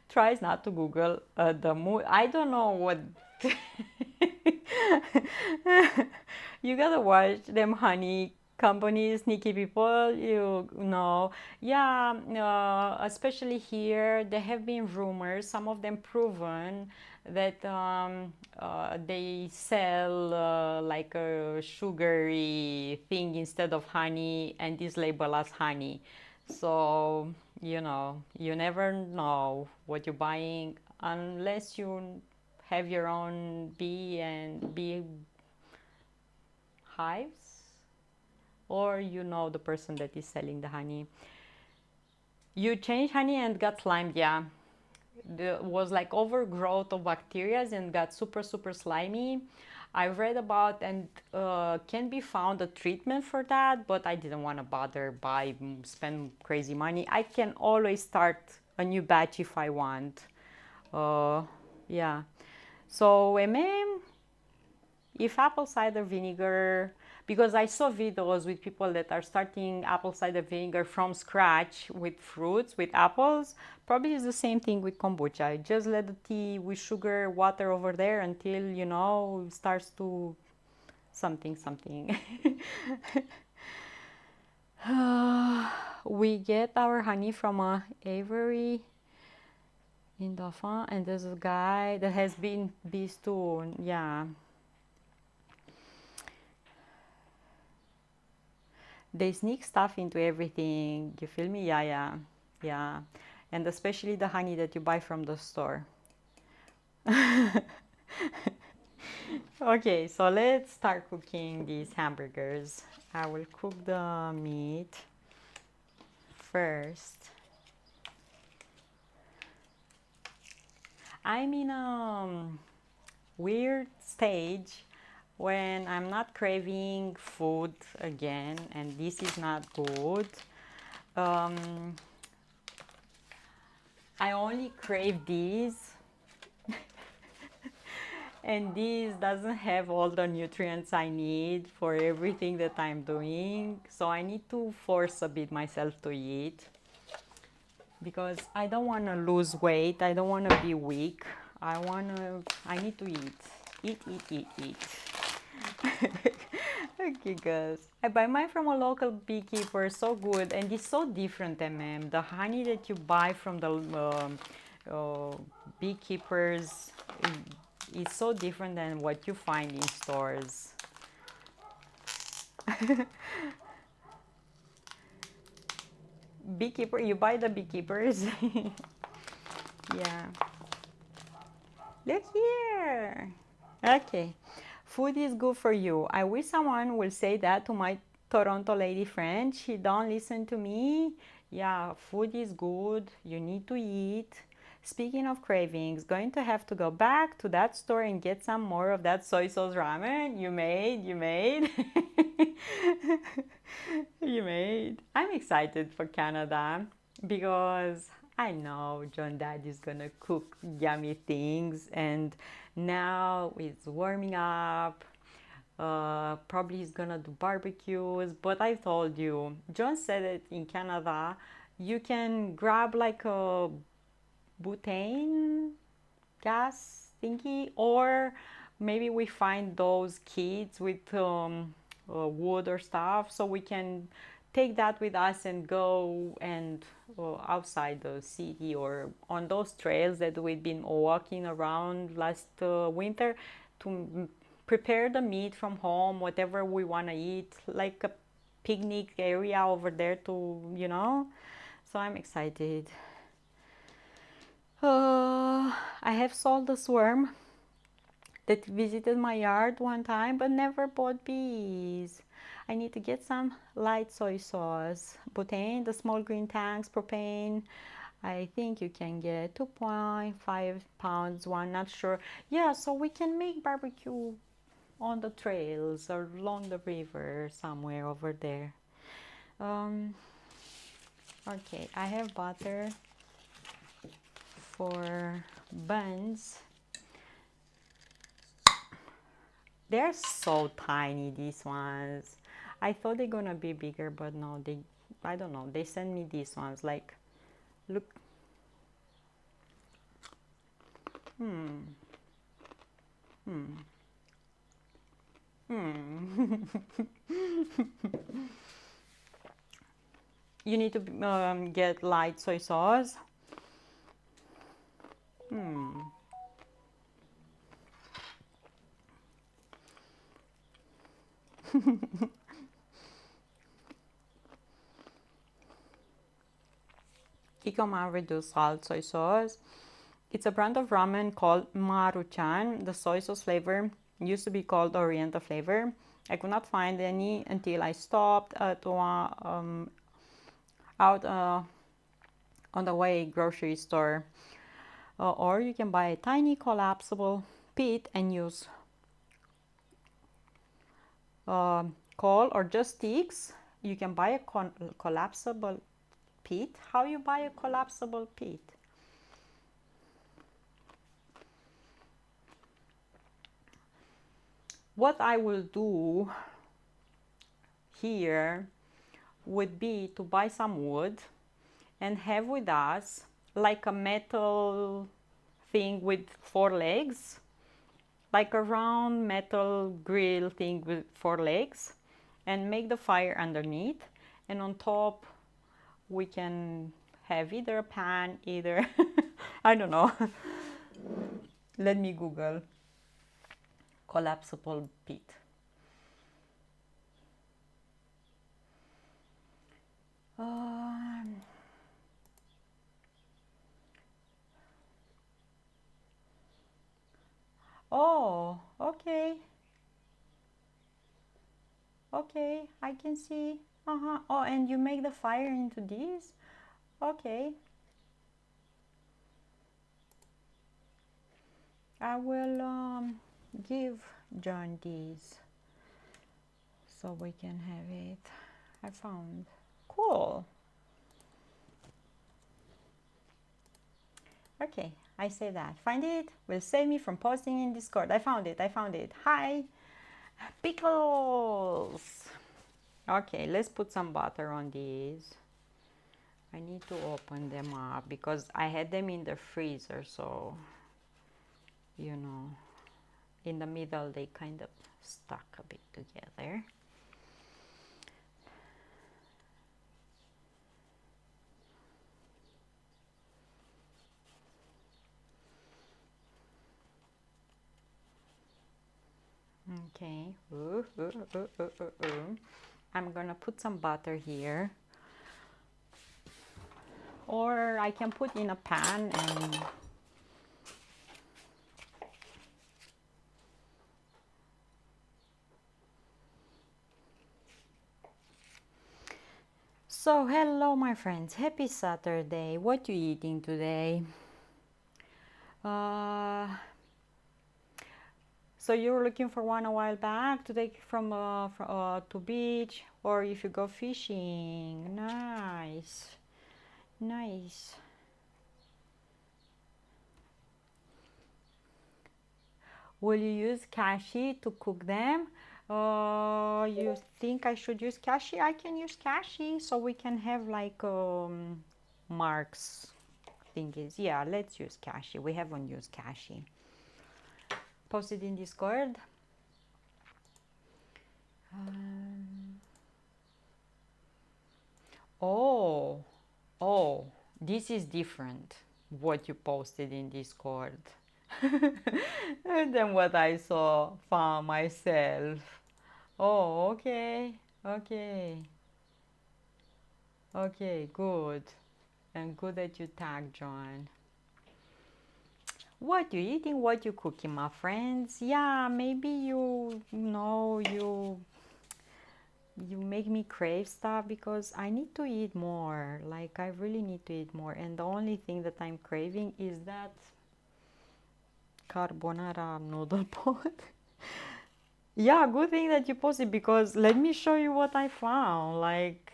Tries not to Google the mood. I don't know what. You gotta watch them honey companies, sneaky people, you know. Yeah, especially here, there have been rumors, some of them proven, that they sell like a sugary thing instead of honey, and is labeled as honey. So, you never know what you're buying unless you have your own bee and bee hives, or the person that is selling the honey. You change honey and got slime, yeah. There was like overgrowth of bacteria and got super super slimy. I read about, and can be found a treatment for that, but I didn't want to bother spend crazy money. I can always start a new batch if I want. Yeah. So if apple cider vinegar, because I saw videos with people that are starting apple cider vinegar from scratch with fruits, with apples, probably it's the same thing with kombucha. Just let the tea with sugar, water over there until, it starts to something. We get our honey from a aviary in Dauphin, and there's a guy that has been bees too. Yeah. They sneak stuff into everything. You feel me? Yeah. And especially the honey that you buy from the store. Okay, so let's start cooking these hamburgers. I will cook the meat first. I'm in a weird stage when I'm not craving food again, and this is not good. I only crave these, and this doesn't have all the nutrients I need for everything that I'm doing, so I need to force a bit myself to eat, because I don't want to lose weight, I don't want to be weak. I need to eat. Okay, guys, I buy mine from a local beekeeper, so good, and it's so different, the honey that you buy from the beekeepers is so different than what you find in stores. Beekeeper, you buy the beekeepers. Yeah. Look here. Okay. Food is good for you. I wish someone will say that to my Toronto lady friend. She don't listen to me. Yeah, food is good. You need to eat. Speaking of cravings, going to have to go back to that store and get some more of that soy sauce ramen you made. You made. I'm excited for Canada because I know John Dad is gonna cook yummy things, and now it's warming up. Probably he's gonna do barbecues, but I told you, John said that in Canada you can grab like a butane gas thingy, or maybe we find those kits with wood or stuff, so we can take that with us and go and outside the city or on those trails that we've been walking around last winter, to prepare the meat from home, whatever we want to eat, like a picnic area over there so I'm excited. I have sold this worm that visited my yard one time but never bought bees. I need to get some light soy sauce. Butane, the small green tanks, propane. I think you can get 2.5 pounds one, not sure. Yeah, so we can make barbecue on the trails or along the river somewhere over there. Okay, I have butter for buns. They're so tiny, these ones. I thought they're gonna be bigger, but no, I don't know, they sent me these ones, like, look. You need to get light soy sauce. Kikkoman reduced salt soy sauce. It's a brand of ramen called Maruchan. The soy sauce flavor used to be called Oriental flavor. I could not find any until I stopped at out on the way grocery store. Or you can buy a tiny collapsible pit and use coal or just sticks. You can buy a collapsible pit. How you buy a collapsible pit? What I will do here would be to buy some wood and have with us like a metal thing with 4 legs, like a round metal grill thing with 4 legs, and make the fire underneath, and on top we can have either a pan, either I don't know. Let me Google collapsible pit. Oh, okay. Okay, I can see. Oh, and you make the fire into this? Okay. I will give John these so we can have it. I found. Cool. Okay, I say that. Find it will save me from posting in Discord. I found it. I found it. Hi. Pickles. Okay, let's put some butter on these. I need to open them up because I had them in the freezer, so you know, in the middle they kind of stuck a bit together. Okay. I'm gonna put some butter here, or I can put in a pan and so hello my friends, happy Saturday. What you eating today? So you were looking for one a while back to take from to beach, or if you go fishing. Nice, nice. Will you use kashi to cook them? You think I should use kashi? I can use kashi so we can have like marks thingies. Yeah, let's use kashi. We haven't used kashi. Post it in Discord. Oh, oh, this is different. What you posted in Discord than what I saw for myself. Oh, okay, okay, okay, good. And good that you tagged John. What you eating? What you cooking, my friends? Yeah, maybe you make me crave stuff because I need to eat more. Like I really need to eat more, and the only thing that I'm craving is that carbonara noodle pot. Yeah, good thing that you posted because let me show you what I found. Like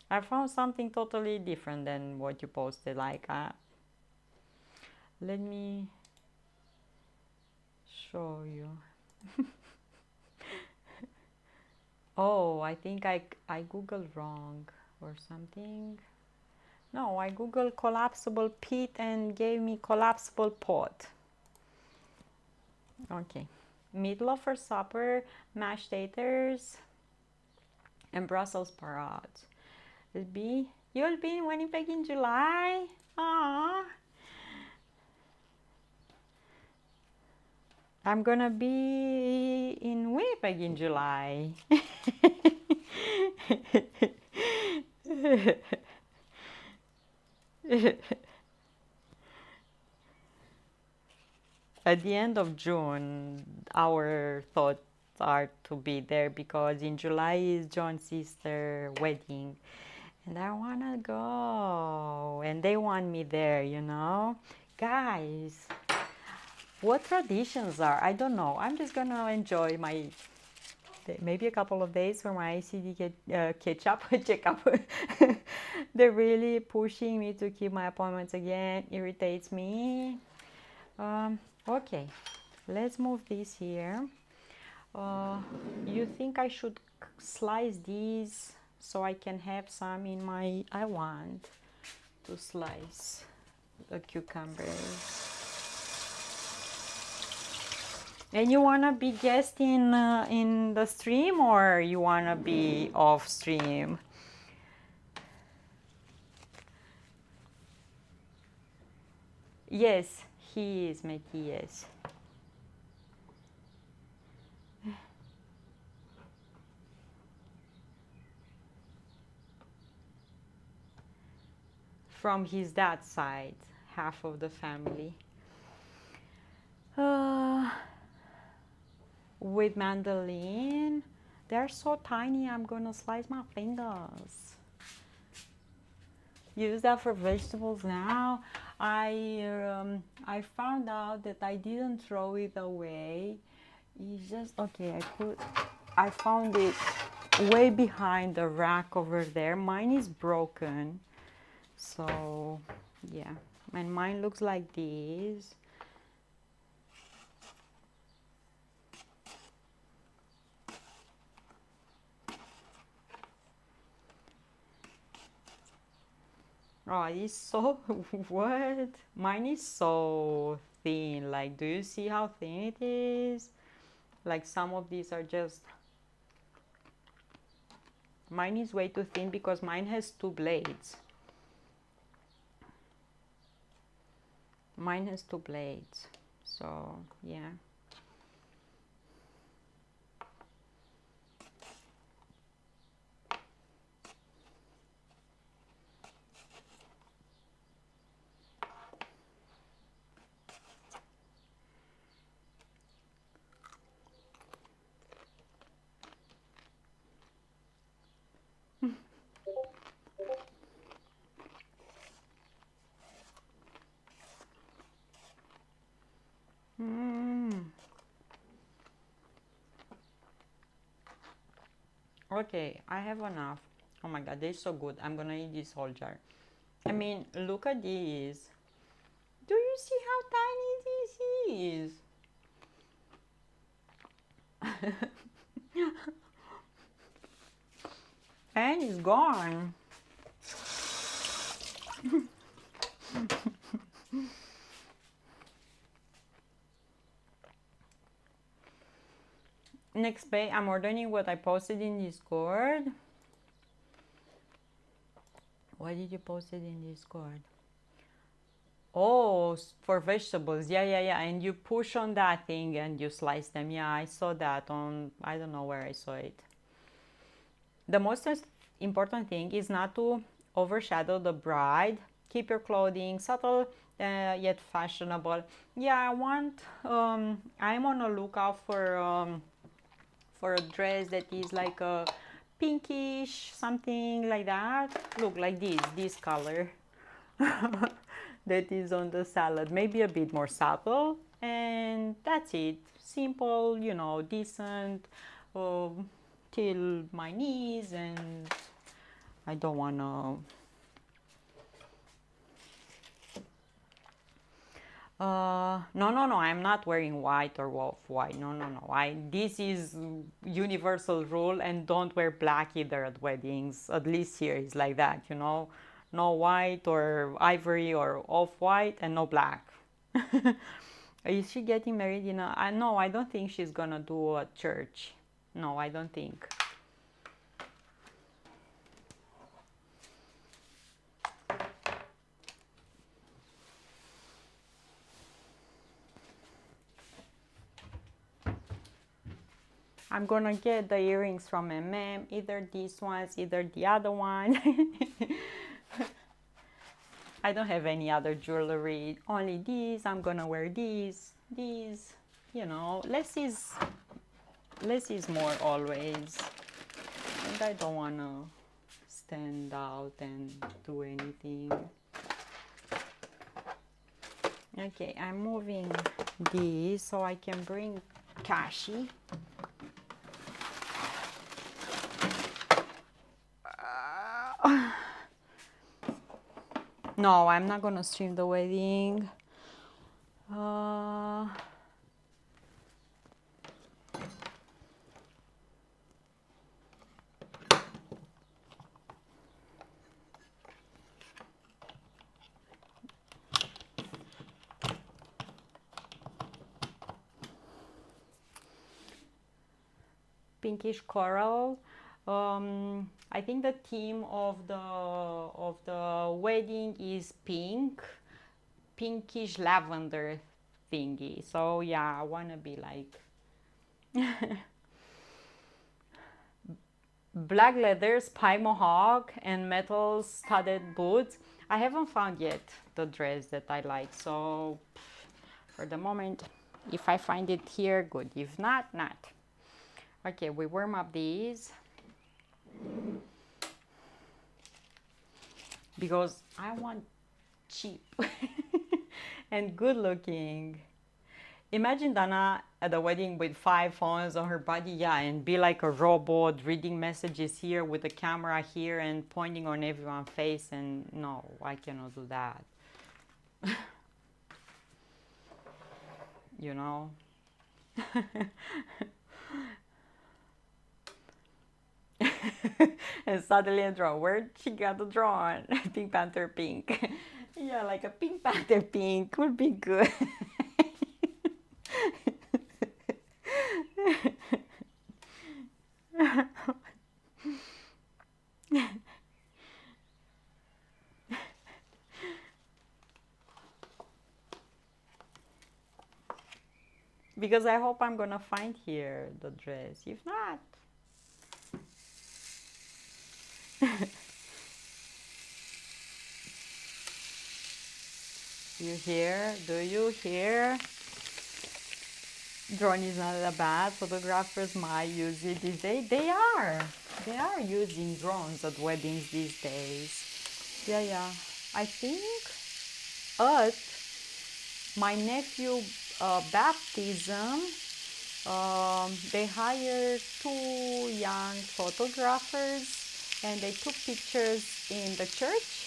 I found something totally different than what you posted. Like let me show you. Oh, I think I googled wrong or something. No, I googled collapsible pit and gave me collapsible pot. Okay. Meatloaf for supper, mashed taters, and Brussels sprouts. You'll be in Winnipeg in July? Aww. I'm gonna be in Winnipeg in July. At the end of June, our thoughts are to be there because in July is John's sister wedding, and I wanna go, and they want me there, you know, guys. What traditions are? I don't know. I'm just gonna enjoy my maybe a couple of days for my ICD catch-up checkup. They're really pushing me to keep my appointments again. Irritates me. Okay, let's move this here. You think I should slice these so I can have some in my... I want to slice the cucumbers. And you wanna be guest in the stream or you wanna be off stream? Yes, he is, Mickey, yes. From his dad's side, half of the family. With mandolin, they're so tiny, I'm gonna slice my fingers. Use that for vegetables now. I found out that I didn't throw it away. It's just okay. I found it way behind the rack over there. Mine is broken, so yeah, and mine looks like this. Oh, it's so what? Mine is so thin. Like, do you see how thin it is? Like some of these are just... Mine is way too thin because mine has two blades. Mine has two blades. So, yeah. Okay, I have enough. Oh my god, they're so good. I'm gonna eat this whole jar. I mean, look at these. Do you see how tiny this is? And it's gone. Next page, I'm ordering what I posted in Discord. What did you post it in Discord? Oh, for vegetables. Yeah, yeah, yeah. And you push on that thing and you slice them. Yeah, I saw that on... I don't know where I saw it. The most important thing is not to overshadow the bride keep your clothing subtle yet fashionable. Yeah, I want, I'm on a lookout for a dress that is like a pinkish, something like that. Look, like this color that is on the salad. Maybe a bit more subtle, and that's it. Simple, you know, decent, till my knees, and I don't wanna. No, I'm not wearing white or off-white. No. This is universal rule, and don't wear black either at weddings. At least here is like that, you know. No white or ivory or off-white, and no black. Is she getting married in a? No, I don't think she's gonna do a church. No, I don't think. I'm gonna get the earrings from either these ones, either the other one. I don't have any other jewelry, only these. I'm gonna wear these, you know, less is more always. And I don't wanna stand out and do anything. Okay, I'm moving these so I can bring Kashi. No, I'm not gonna stream the wedding. Pinkish coral. I think the theme of the wedding is pink, pinkish lavender thingy. So yeah, I wanna be like black leather, spy mohawk, and metal studded boots. I haven't found yet the dress that I like. So for the moment, if I find it here, good. If not, not. Okay, we warm up these because I want cheap and good looking. Imagine Dana at the wedding with 5 phones on her body, yeah, and be like a robot reading messages here with the camera here and pointing on everyone's face. And no, I cannot do that. You know? And suddenly a drone. Where'd she got the drone? Pink Panther pink. Yeah, like a Pink Panther pink would be good. Because I hope I'm gonna find here the dress. If not, you hear? Do you hear? Drone is not that bad. Photographers might use it these days. They are. They are using drones at weddings these days. Yeah. I think at my nephew baptism, they hired 2 young photographers and they took pictures in the church.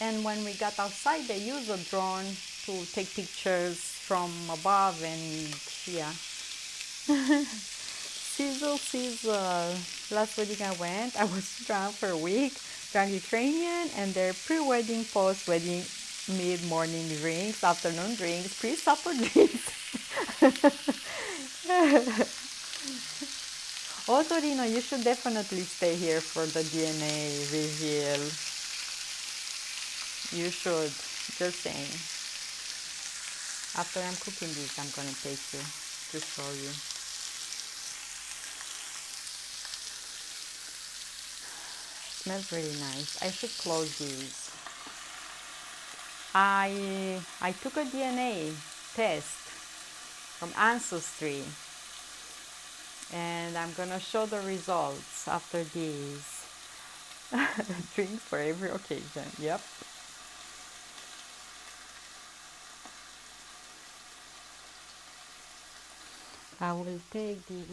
And when we got outside, they used a drone to take pictures from above, and yeah. Sizzle. Last wedding I went, I was drunk for a week, drank Ukrainian, and their pre-wedding, post-wedding, mid-morning drinks, afternoon drinks, pre-supper drinks. Oh, Torino, you should definitely stay here for the DNA reveal. You should. Just saying. After I'm cooking this, I'm gonna take you to show you. Smells really nice. I should close these. I took a DNA test from Ancestry, and I'm gonna show the results after this. Drinks for every occasion. Yep. I will take these.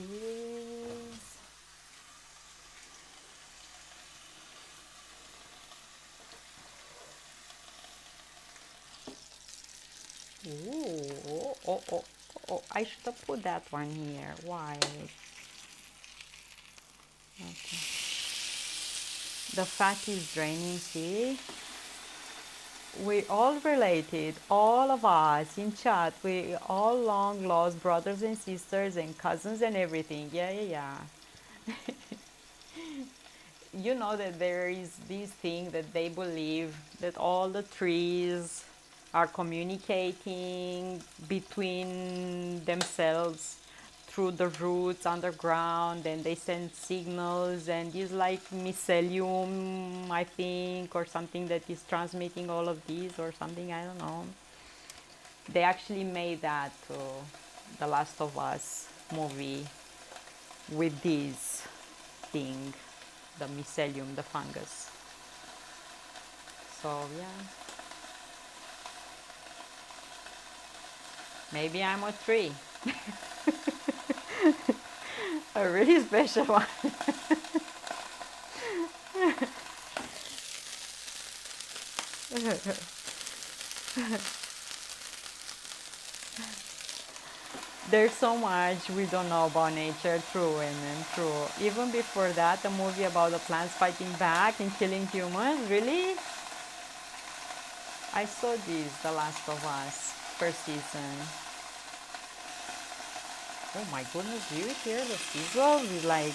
Ooh, oh, I should have put that one here. Why? Okay. The fat is draining, see? We all related, all of us in chat. We all long lost brothers and sisters and cousins and everything. Yeah. You know that there is this thing that they believe that all the trees are communicating between themselves through the roots underground, and they send signals, and it's like mycelium, I think, or something that is transmitting all of these or something, I don't know. They actually made that The Last of Us movie with this thing, the mycelium, the fungus. So yeah, maybe I'm a tree. A really special one. There's so much we don't know about nature, true and true. Even before that, a movie about the plants fighting back and killing humans, really? I saw this, The Last of Us, first season. Oh my goodness, do you hear the sizzle? It's like,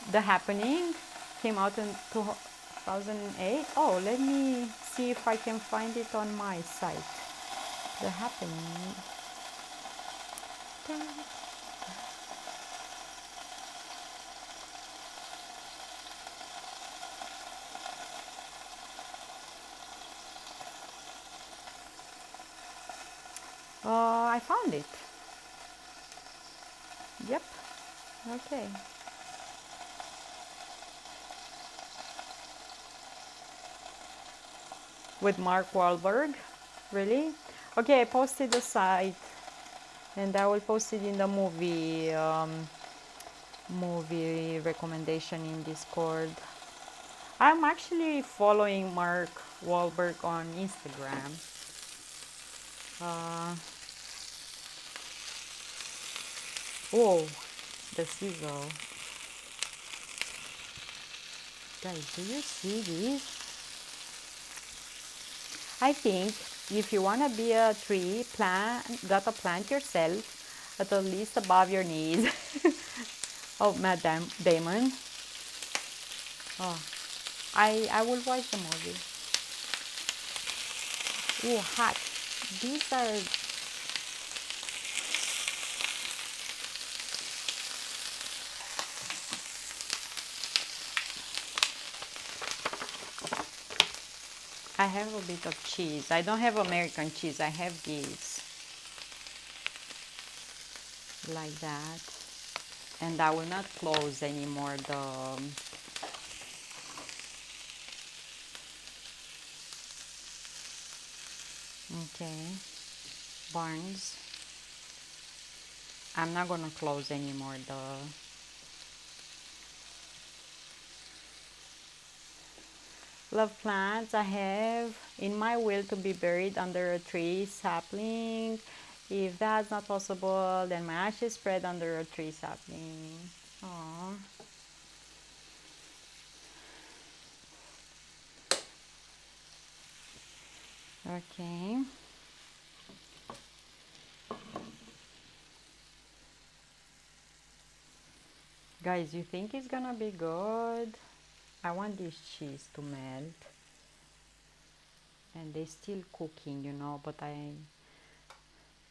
The Happening came out in 2008. Oh, let me see if I can find it on my site. The Happening. I found it. Yep. Okay. With Mark Wahlberg. Really? Okay, I posted the site, and I will post it in the movie recommendation in Discord. I'm actually following Mark Wahlberg on Instagram. Oh, the sizzle. Guys, do you see this? I think if you want to be a tree, gotta plant yourself at least above your knees. Oh, Matt Damon. Oh, I will watch the movie. Oh, hot. These are. I have a bit of cheese. I don't have American cheese. I have these. Like that. And I will not close anymore the. Okay. Barnes. I'm not gonna close anymore the. Love plants. I have in my will to be buried under a tree sapling. If that's not possible, then my ashes spread under a tree sapling. Aww. Okay. Guys, you think it's gonna be good? I want this cheese to melt. And they still cooking, but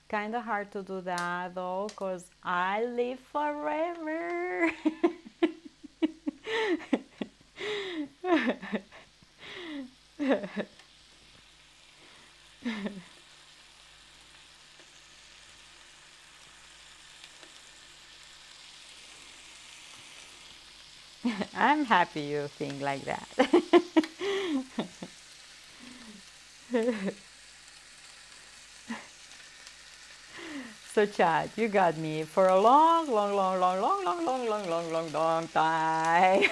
Kind of hard to do that though, because I live forever. I'm happy you think like that. So Chad, you got me for a long, long, long, long, long, long, long, long, long, long, long time.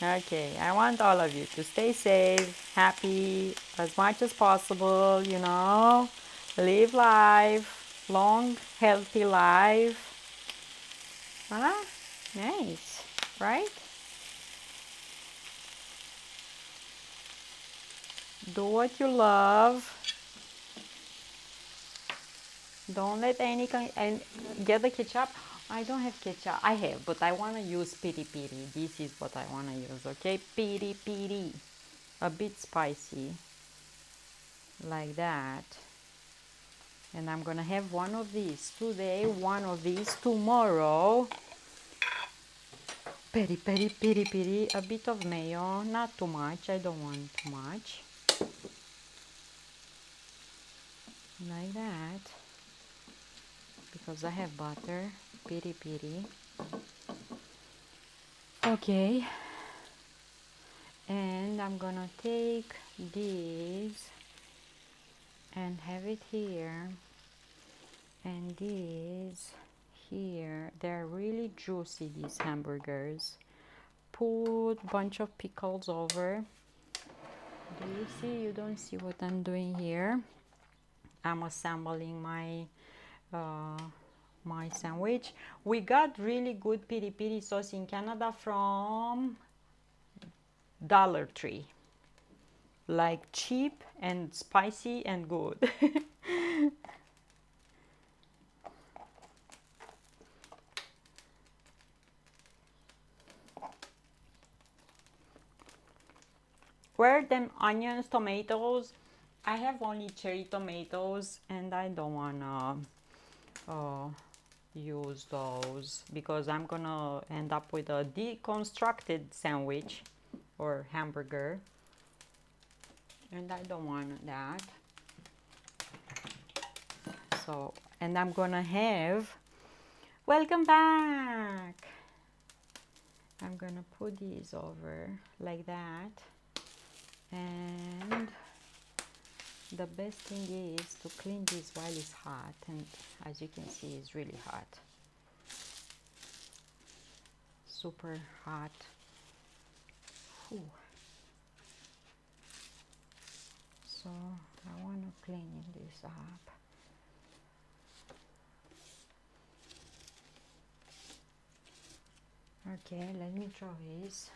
Okay, I want all of you to stay safe, happy as much as possible, you know, live life, long, healthy life. Ah, nice, right? Do what you love. Don't let any kind and get the ketchup. I don't have ketchup. I have, but I want to use piri piri. This is what I want to use, okay? Piri piri. A bit spicy. Like that. And I'm gonna have one of these today, one of these tomorrow. Peri peri piri piri. A bit of mayo, not too much. I don't want too much. Like that. Because I have butter. Piri piri. Okay. And I'm gonna take these and have it here and these here. They're really juicy, these hamburgers. Put bunch of pickles over. Do you see? You don't see what I'm doing here. I'm assembling my my sandwich. We got really good piri piri sauce in Canada from Dollar Tree. Like cheap and spicy and good. Where them onions, tomatoes? I have only cherry tomatoes and I don't wanna use those because I'm gonna end up with a deconstructed sandwich or hamburger and I don't want that. So, and I'm gonna have, welcome back. I'm gonna put these over like that. And the best thing is to clean this while it's hot, and as you can see it's really hot, super hot. Whew. So I want to clean this up. Okay, let me try this.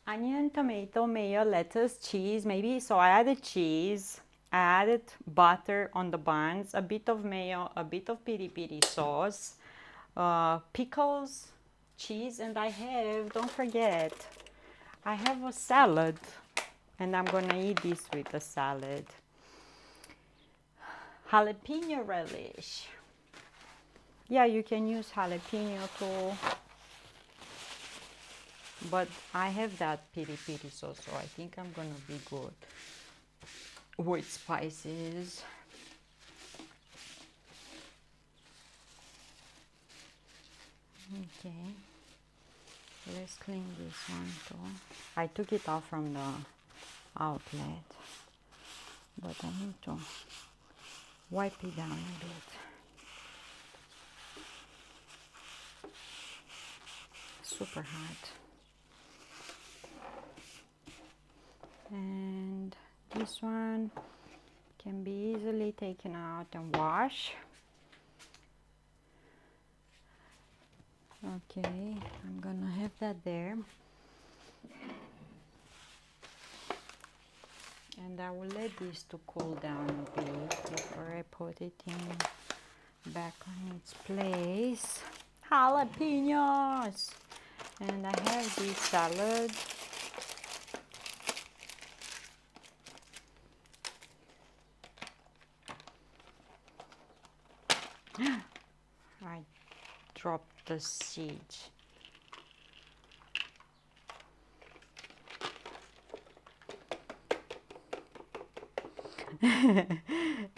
Onion, tomato, mayo, lettuce, cheese, maybe. So I added cheese, I added butter on the buns, a bit of mayo, a bit of piri piri sauce, pickles, cheese, and I have, don't forget, I have a salad, and I'm gonna eat this with the salad. Jalapeno relish. Yeah, you can use jalapeno too. But I have that piri piri sauce, so I think I'm gonna be good with spices. Okay, let's clean this one too. I took it off from the outlet, but I need to wipe it down a bit. Super hot. And this one can be easily taken out and washed. Okay, I'm gonna have that there. And I will let this to cool down a bit before I put it in back on its place. jalapenos. And I have this salad. I dropped the seeds.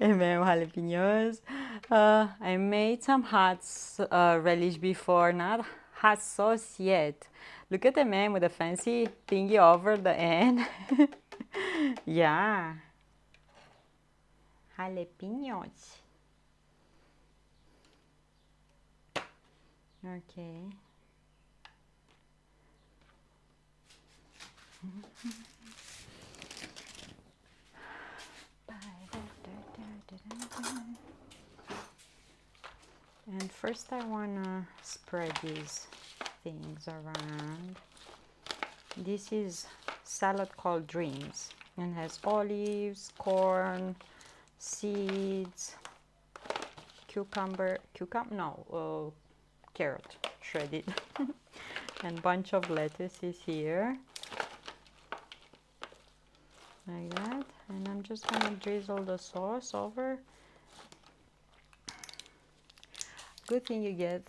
Meu jalapenos. I made some hot relish before, not hot sauce yet. Look at the man with the fancy thingy over the end. Yeah. Jalapenos. Okay. And first I wanna spread these things around. This is salad called Dreams and has olives, corn, seeds, carrot shredded, and bunch of lettuce is here, like that. And I'm just gonna drizzle the sauce over. Good thing you get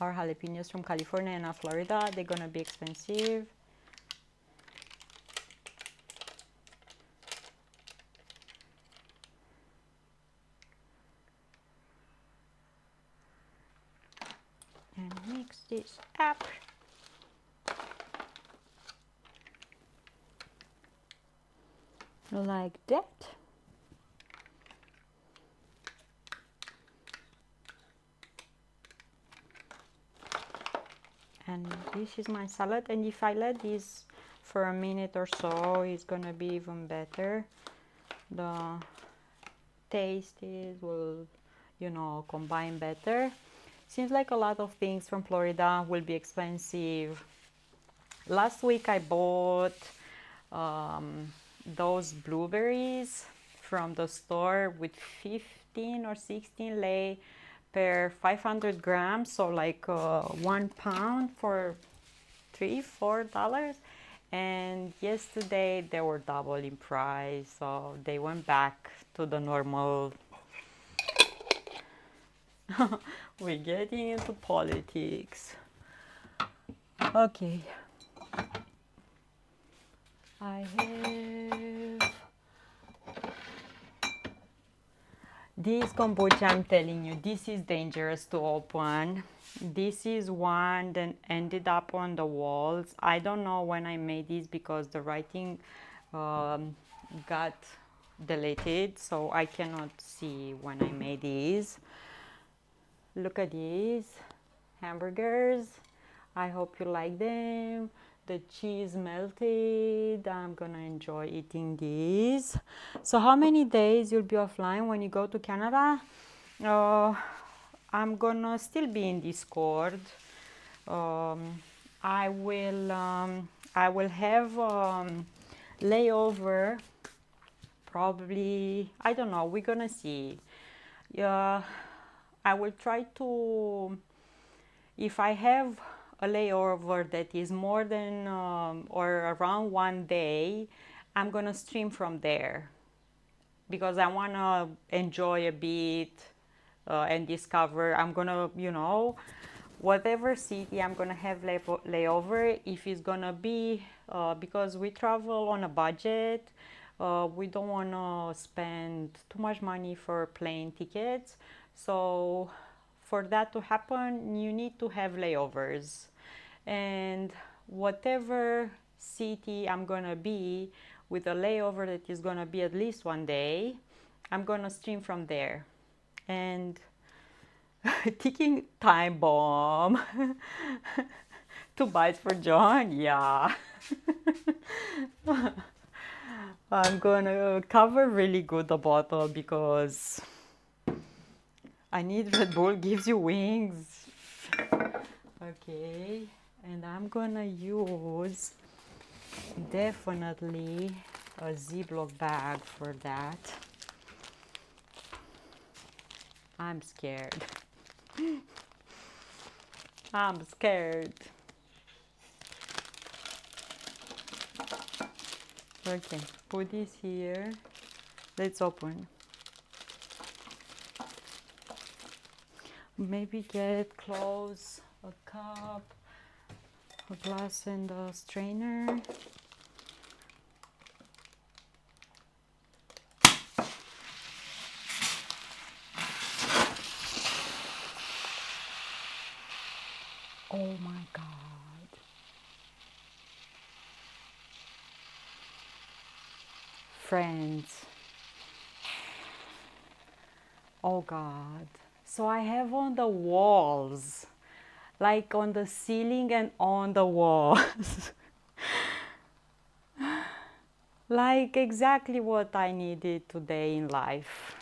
our jalapenos from California and not Florida. They're gonna be expensive. And mix this up. Like that. And this is my salad, and if I let this for a minute or so, it's gonna be even better. The taste will, combine better. Seems like a lot of things from Florida will be expensive. Last week I bought those blueberries from the store with 15 or 16 lei per 500 grams, so like 1 pound for $3-4. And yesterday they were double in price, so they went back to the normal. We're getting into politics. Okay, I have this kombucha. I'm telling you, this is dangerous to open. This is one that ended up on the walls. I don't know when I made this because the writing got deleted, so I cannot see when I made these. Look at these hamburgers. I hope you like them. The cheese melted. I'm gonna enjoy eating these. So how many days you'll be offline when you go to Canada? I'm gonna still be in Discord. I will have layover probably. I don't know, we're gonna see. I will try to, if I have a layover that is more than or around 1 day, I'm gonna stream from there because I wanna enjoy a bit and discover. I'm gonna, whatever city I'm gonna have layover, if it's gonna be, because we travel on a budget, we don't wanna spend too much money for plane tickets. So for that to happen, you need to have layovers. And whatever city I'm gonna be with a layover that is gonna be at least 1 day, I'm gonna stream from there. And ticking time bomb. 2 bites for John, yeah. I'm gonna cover really good the bottle because I need Red Bull gives you wings. Okay, and I'm gonna use definitely a Ziploc bag for that. I'm scared. I'm scared. Okay, put this here. Let's open. Maybe get close a cup, a glass, and a strainer. Oh my God. Friends. Oh God. So I have on the walls, like on the ceiling and on the walls. Like exactly what I needed today in life.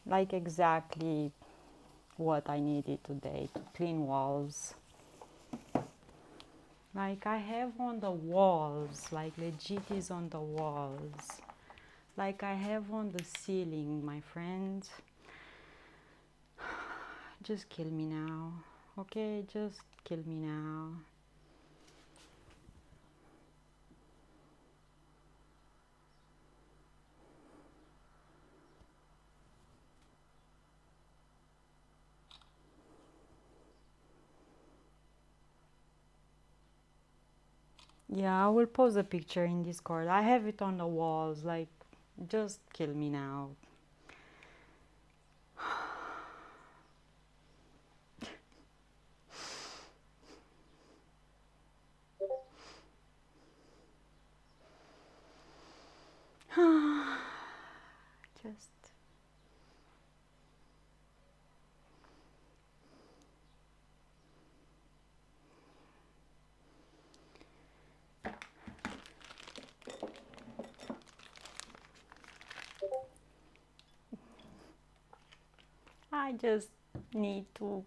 Like exactly what I needed today to clean walls. Like I have on the walls, like legit is on the walls. Like I have on the ceiling, my friends. Just kill me now, okay? Just kill me now. Yeah, I will post a picture in Discord. I have it on the walls, like, just kill me now. Just I just need to.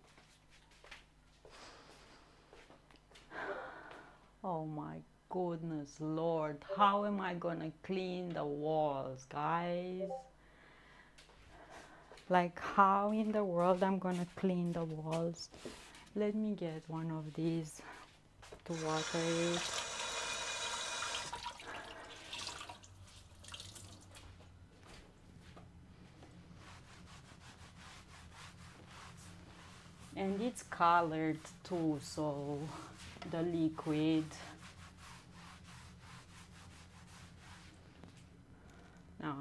Oh my goodness, Lord, how am I gonna clean the walls, guys? Like, how in the world I'm gonna clean the walls? Let me get one of these to water it. And it's colored too, so the liquid. No.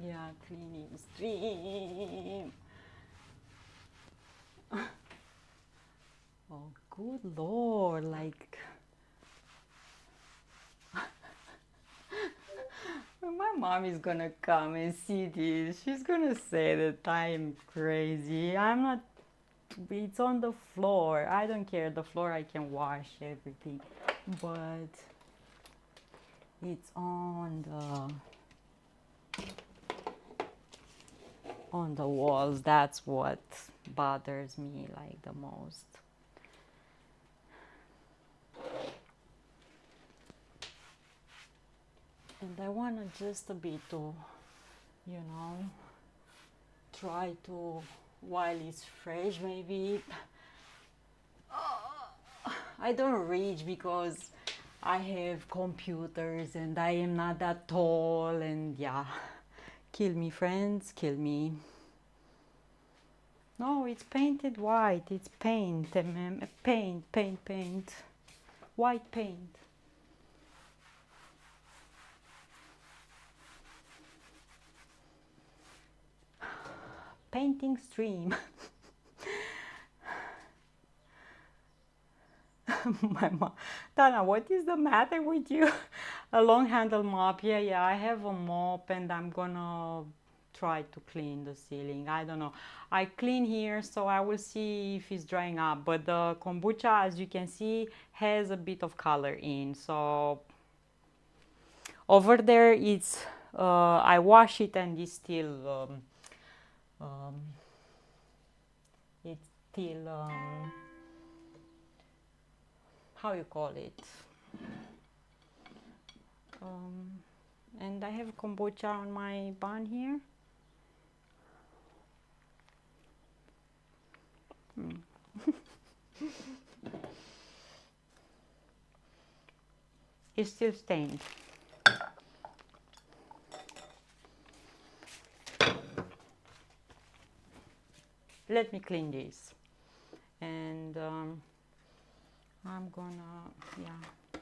Yeah, cleaning stream. Oh, good Lord, like. My mom is gonna come and see this. She's gonna say that I'm crazy. I'm not. It's on the floor. I don't care. The floor I can wash everything. But it's on the walls. That's what bothers me like the most. And I wanna just a bit to, you know, try to, while it's fresh, maybe. I don't reach because I have computers and I am not that tall, and yeah, kill me, friends, kill me. No, it's painted white. It's paint, paint, white paint. Painting stream. My mom, Dana, what is the matter with you? A long handle mop. Yeah, I have a mop and I'm gonna try to clean the ceiling. I don't know. I clean here, so I will see if it's drying up. But the kombucha, as you can see, has a bit of color in. So over there, it's I wash it and um, it's still how you call it? And I have kombucha on my bun here. It's still stained. Let me clean this. And I'm gonna, yeah.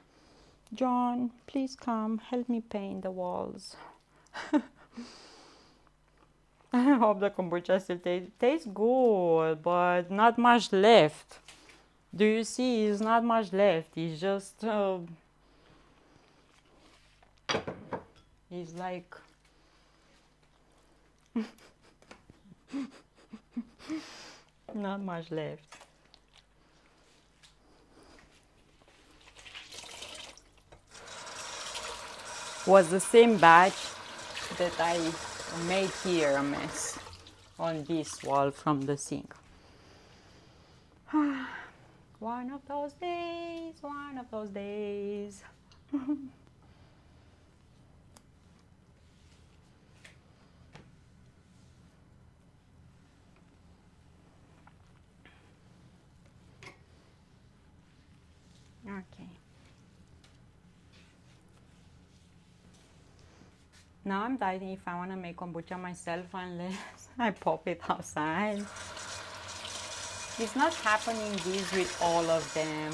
John, please come, help me paint the walls. I hope the kombucha still tastes good, but not much left. Do you see? It's not much left. It's just, it's like, not much left. Was the same batch that I made here a mess on this wall from the sink. One of those days, one of those days. Okay. Now I'm deciding if I want to make kombucha myself unless I pop it outside. It's not happening this with all of them.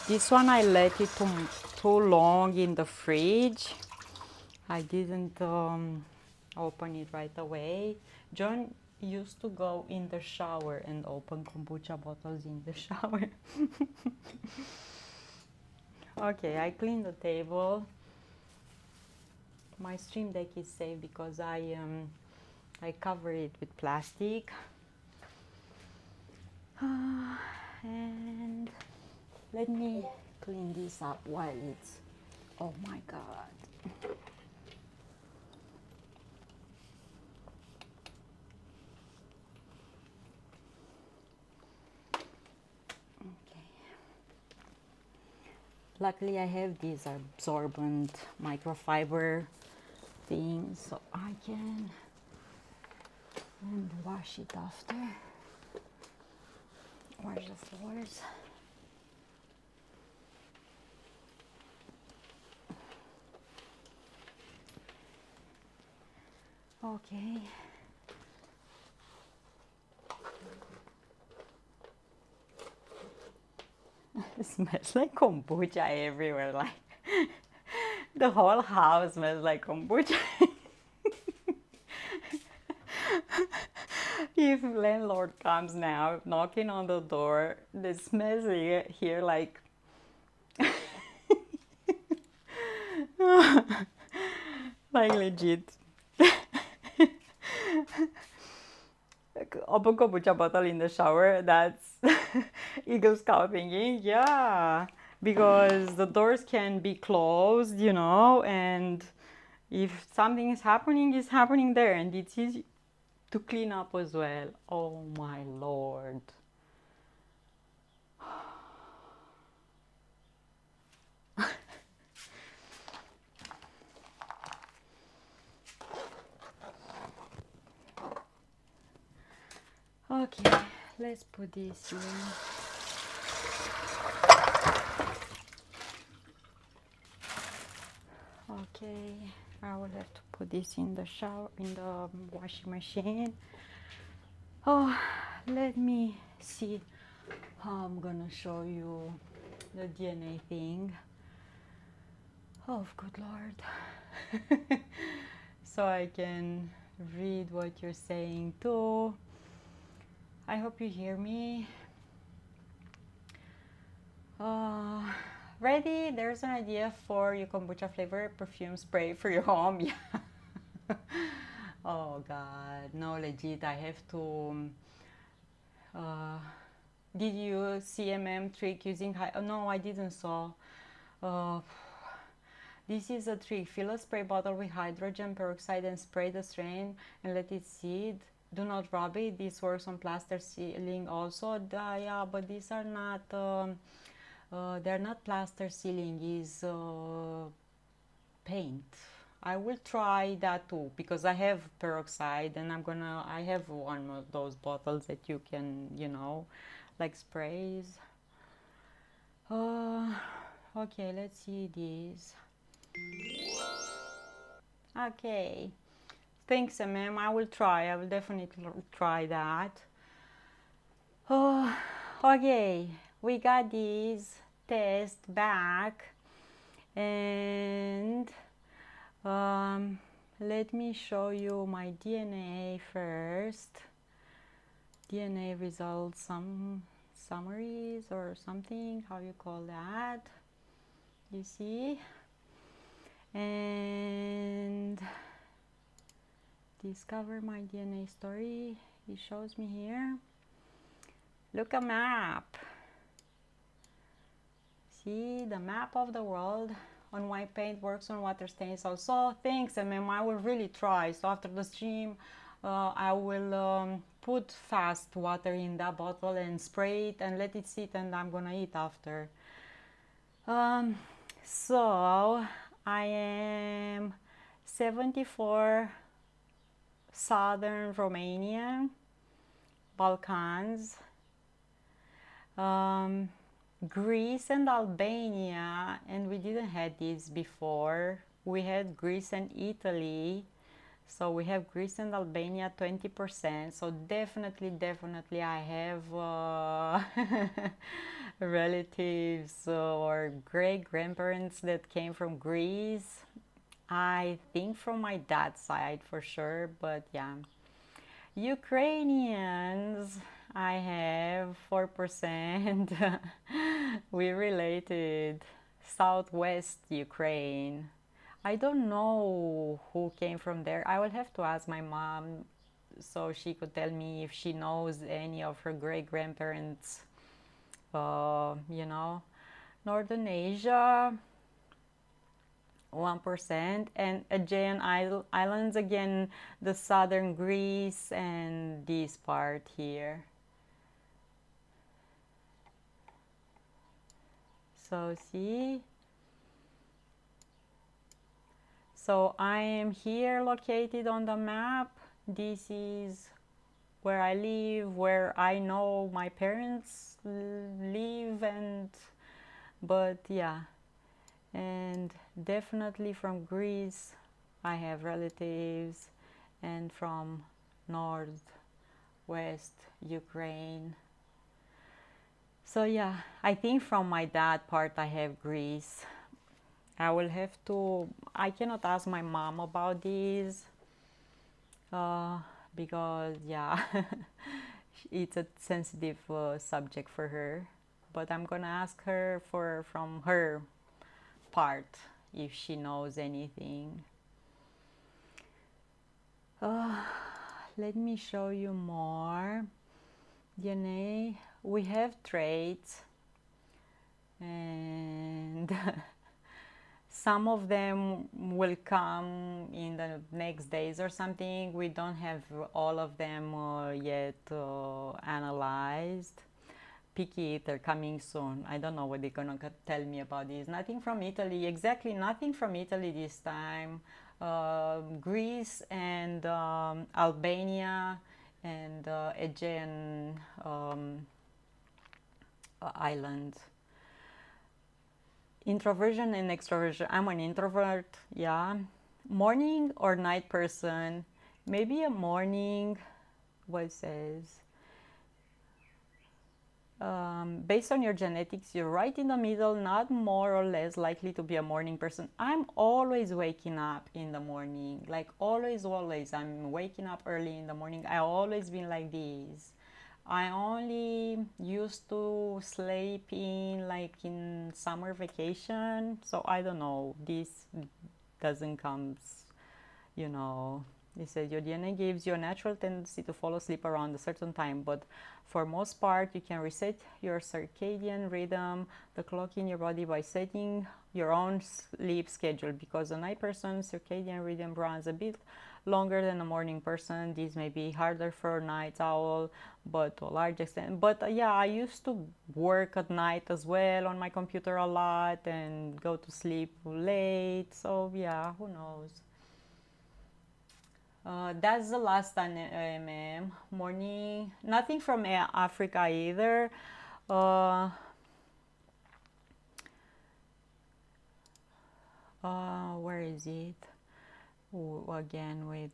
This one I let it too long in the fridge. I didn't open it right away. John used to go in the shower and open kombucha bottles in the shower. Okay, I cleaned the table. My stream deck is safe because I cover it with plastic. And let me clean this up while it's, oh my God. Okay. Luckily I have these absorbent microfiber things so I can wash it after. Wash the floors. Okay. It smells like kombucha everywhere, like the whole house smells like kombucha. If landlord comes now knocking on the door, the smells here like like legit. Open kombucha bottle in the shower, that's Eagle Scout thinking, yeah, because the doors can be closed, you know, and if something is happening, it's happening there, and it's easy to clean up as well. Oh my Lord. Okay, let's put this in. Okay, I will have to put this in the shower, in the washing machine. Oh, let me see how I'm gonna show you the DNA thing. Oh, good Lord. So I can read what you're saying too. I hope you hear me. Ready? There's an idea for your kombucha flavor perfume spray for your home. Yeah. Oh God, no, legit. I have to. Did you CMM trick using high? Oh, no, I didn't saw. This is a trick. Fill a spray bottle with hydrogen peroxide and spray the strain and let it sit. Do not rub it. This works on plaster ceiling also. Yeah, but these are not They're not plaster ceiling, is paint. I will try that too because I have peroxide and I have one of those bottles that you can, like sprays. Okay, let's see this. Okay, thanks, ma'am. I will try. I will definitely try that. Oh, okay, we got these tests back, and let me show you my DNA first. DNA results, some summaries or something, how you call that, you see. And discover my DNA story, it shows me here. Look, a map. See the map of the world on white paint, works on water stains also. Thanks, MM. I will really try. So after the stream, I will put fast water in that bottle and spray it and let it sit, and I'm gonna eat after. So I am 74, southern Romania, Balkans, Greece and Albania, and we didn't have this before. We had Greece and Italy. So we have Greece and Albania 20%. So definitely I have relatives or great grandparents that came from Greece. I think from my dad's side for sure, but yeah. Ukrainians, I have 4%. We related. Southwest Ukraine. I don't know who came from there. I will have to ask my mom so she could tell me if she knows any of her great grandparents. Northern Asia, 1%, and Aegean Islands, again, the southern Greece and this part here. So see, so I am here located on the map. This is where I live, where I know my parents live, but yeah, and definitely from Greece I have relatives, and from northwest Ukraine. So yeah, I think from my dad part I have Greece. I will have to, I cannot ask my mom about this because yeah, it's a sensitive subject for her, but I'm gonna ask her from her part if she knows anything. Let me show you more DNA. We have traits, and some of them will come in the next days or something. We don't have all of them yet analyzed. Picky eater coming soon. I don't know what they're gonna tell me about this. Nothing from Italy, exactly nothing from Italy this time. Greece and Albania and Aegean islands. Introversion and extroversion. I'm an introvert, yeah. Morning or night person? Maybe a morning. What it says? Based on your genetics, you're right in the middle, not more or less likely to be a morning person. I'm always waking up in the morning, like always. I'm waking up early in the morning. I always been like this. I only used to sleep in like in summer vacation, so I don't know. This doesn't come, you know. It says your DNA gives you a natural tendency to fall asleep around a certain time, but for most part, you can reset your circadian rhythm, the clock in your body, by setting your own sleep schedule, because a night person's circadian rhythm runs a bit longer than a morning person. This may be harder for a night owl, but to a large extent. But yeah, I used to work at night as well on my computer a lot and go to sleep late. So yeah, who knows? That's the last morning. Nothing from Africa either. Uh, where is it? Ooh, again with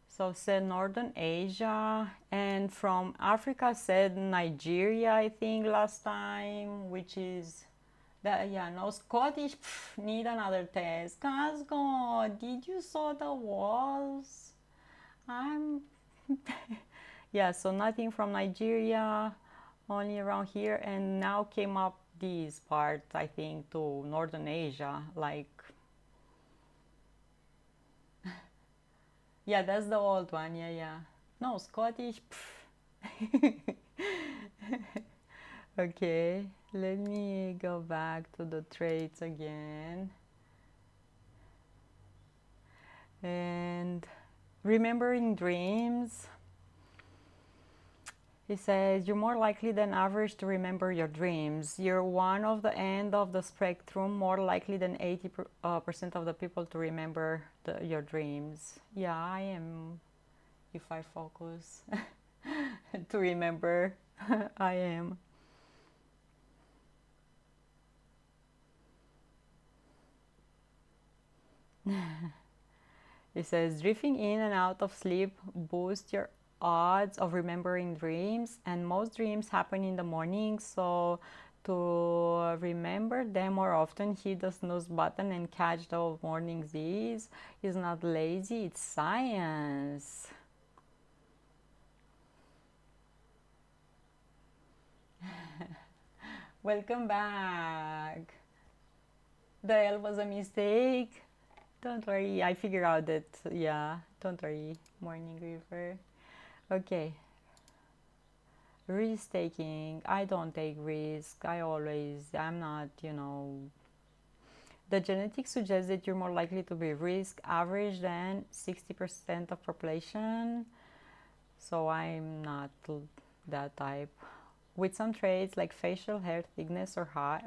so said Northern Asia, and from Africa said Nigeria, I think last time, which is that, yeah, no Scottish. Need another test. Casco, did you saw the walls? I'm yeah, so nothing from Nigeria, only around here, and now came up this part, I think, to Northern Asia, like, yeah, that's the old one, yeah, yeah. No, Scottish. Okay, let me go back to the traits again. And remembering dreams. He says, you're more likely than average to remember your dreams. You're one of the end of the spectrum, more likely than 80% of the people to remember your dreams. Yeah, I am, if I focus to remember, I am. It says, drifting in and out of sleep boosts your odds of remembering dreams, and most dreams happen in the morning, so to remember them more often, hit the snooze button and catch the morning Z's. It's not lazy, it's science. Welcome back. The L was a mistake. Don't worry, I figured out that, yeah, don't worry, morning river. Okay, risk taking. I don't take risk. I'm not, The genetics suggests that you're more likely to be risk average than 60% of population. So I'm not that type. With some traits like facial hair thickness or high,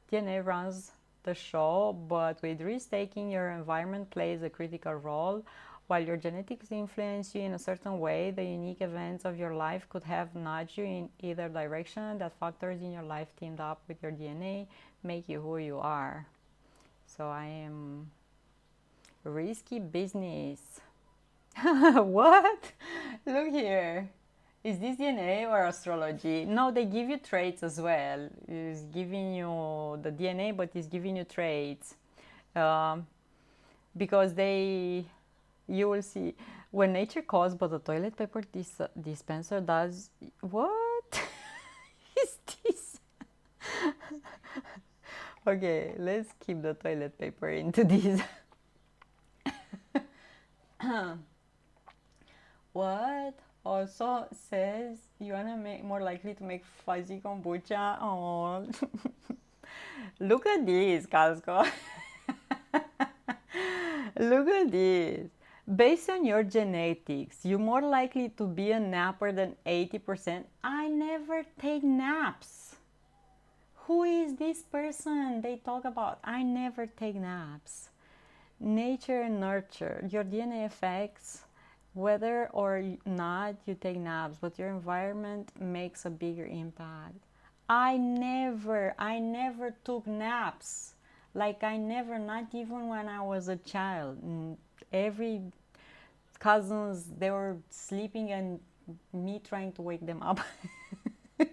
DNA runs the show, but with risk taking, your environment plays a critical role. While your genetics influence you in a certain way, the unique events of your life could have nudged you in either direction. That factors in your life teamed up with your DNA make you who you are. So I am risky business. What? Look here. Is this DNA or astrology? No, they give you traits as well. It's giving you the DNA, but it's giving you traits. Um, because you will see, when nature calls, but the toilet paper dispenser does. What is this? Okay, let's keep the toilet paper into this. What? Also says you wanna make more likely to make fuzzy kombucha. Oh, look at this, Casco. Look at this. Based on your genetics, you're more likely to be a napper than 80%. I never take naps. Who is this person they talk about? I never take naps. Nature and nurture. Your DNA affects whether or not you take naps, but your environment makes a bigger impact. I never took naps. Like I never, not even when I was a child. Every cousins, they were sleeping and me trying to wake them up. It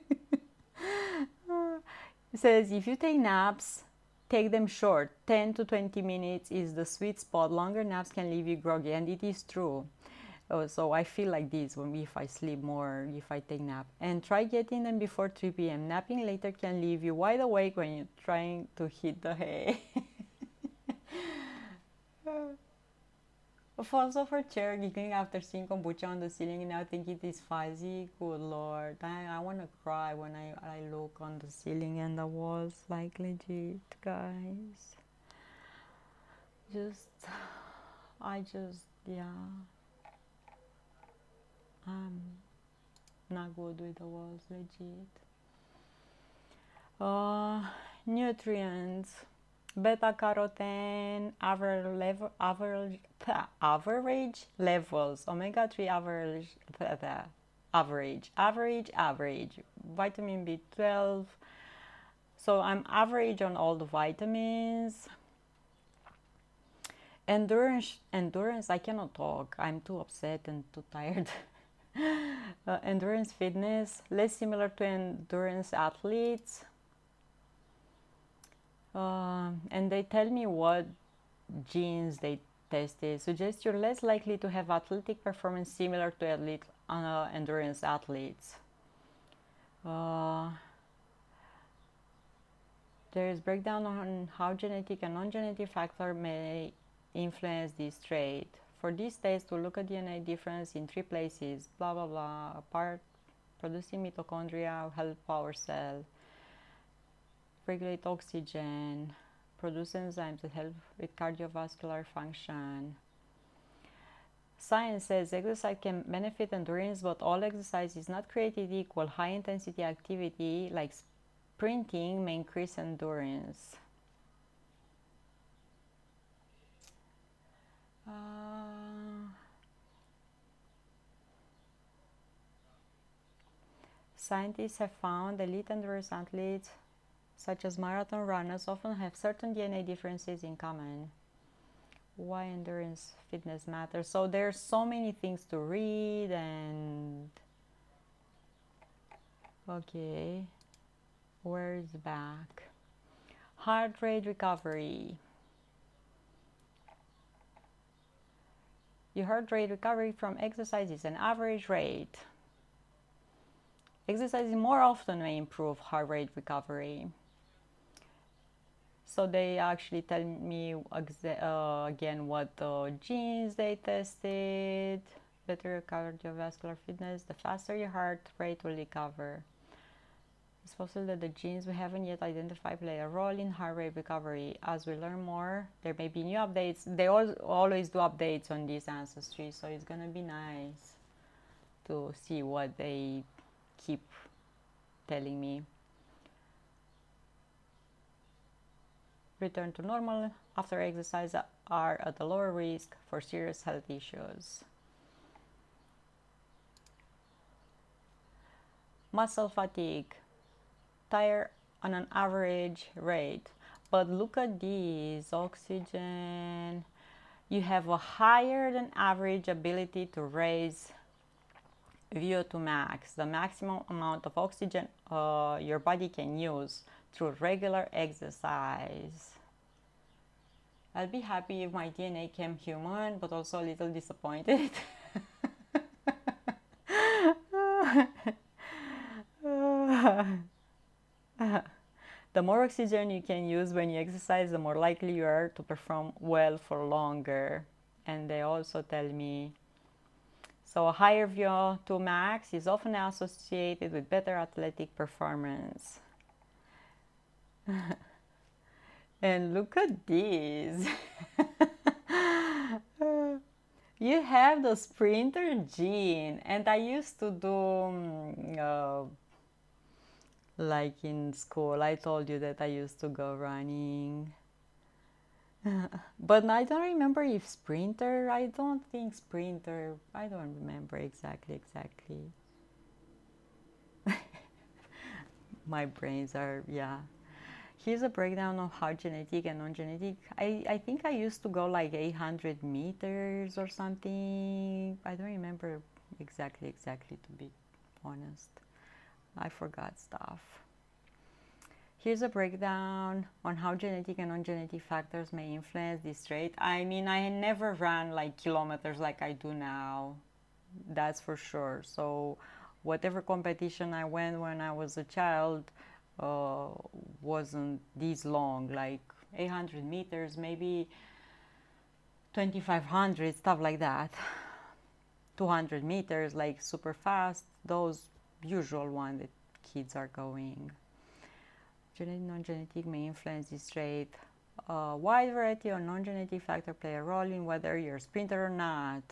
says if you take naps, take them short. 10 to 20 minutes is the sweet spot. Longer naps can leave you groggy, and it is true. So I feel like this if I sleep more, if I take nap. And try getting them before 3 p.m. Napping later can leave you wide awake when you're trying to hit the hay. Also for chair giggling after seeing kombucha on the ceiling and now think it is fuzzy. Good lord. I want to cry when I look on the ceiling and the walls. Like legit, guys. Yeah. I'm not good with the walls, legit. Uh, Nutrients. Beta carotene average levels. Omega 3 average. Vitamin B12. So I'm average on all the vitamins. Endurance. I cannot talk. I'm too upset and too tired. Endurance fitness, less similar to endurance athletes. And they tell me what genes they tested suggest you're less likely to have athletic performance similar to endurance athletes. There is breakdown on how genetic and non-genetic factor may influence this trait. For this test, we'll look at DNA difference in 3 places, blah blah blah, part producing mitochondria, help power cell, regulate oxygen, produce enzymes that help with cardiovascular function. Science says exercise can benefit endurance, but all exercise is not created equal. High intensity activity like sprinting may increase endurance. Scientists have found elite endurance athletes, such as marathon runners, often have certain DNA differences in common. Why endurance fitness matters. So there's so many things to read and okay, where is back? Heart rate recovery. Your heart rate recovery from exercise is an average rate. Exercising more often may improve heart rate recovery. So they actually tell me again what genes they tested. Better cardiovascular fitness, the faster your heart rate will recover. It's possible that the genes we haven't yet identified play a role in heart rate recovery. As we learn more, there may be new updates. They always do updates on this ancestry, so it's gonna be nice to see what they keep telling me. Return to normal after exercise are at a lower risk for serious health issues. Muscle fatigue, tired on an average rate. But look at these, oxygen. You have a higher than average ability to raise VO2 max, the maximum amount of oxygen your body can use through regular exercise. I'll be happy if my DNA came human, but also a little disappointed. The more oxygen you can use when you exercise, the more likely you are to perform well for longer. And they also tell me, so a higher VO2 max is often associated with better athletic performance. And look at this. You have the sprinter gene, and I used to do like in school, I told you that I used to go running. But I don't remember if sprinter, I don't think sprinter, I don't remember exactly. My brains are, yeah. Here's a breakdown of how genetic and non-genetic. I think I used to go like 800 meters or something. I don't remember exactly to be honest. I forgot stuff. Here's a breakdown on how genetic and non-genetic factors may influence this trait. I mean, I never ran like kilometers like I do now. That's for sure. So whatever competition I went when I was a child wasn't this long, like 800 meters, maybe 2500, stuff like that. 200 meters, like super fast, those usual ones that kids are going. Genetic, non-genetic may influence this trait. A wide variety of non-genetic factors play a role in whether you're a sprinter or not.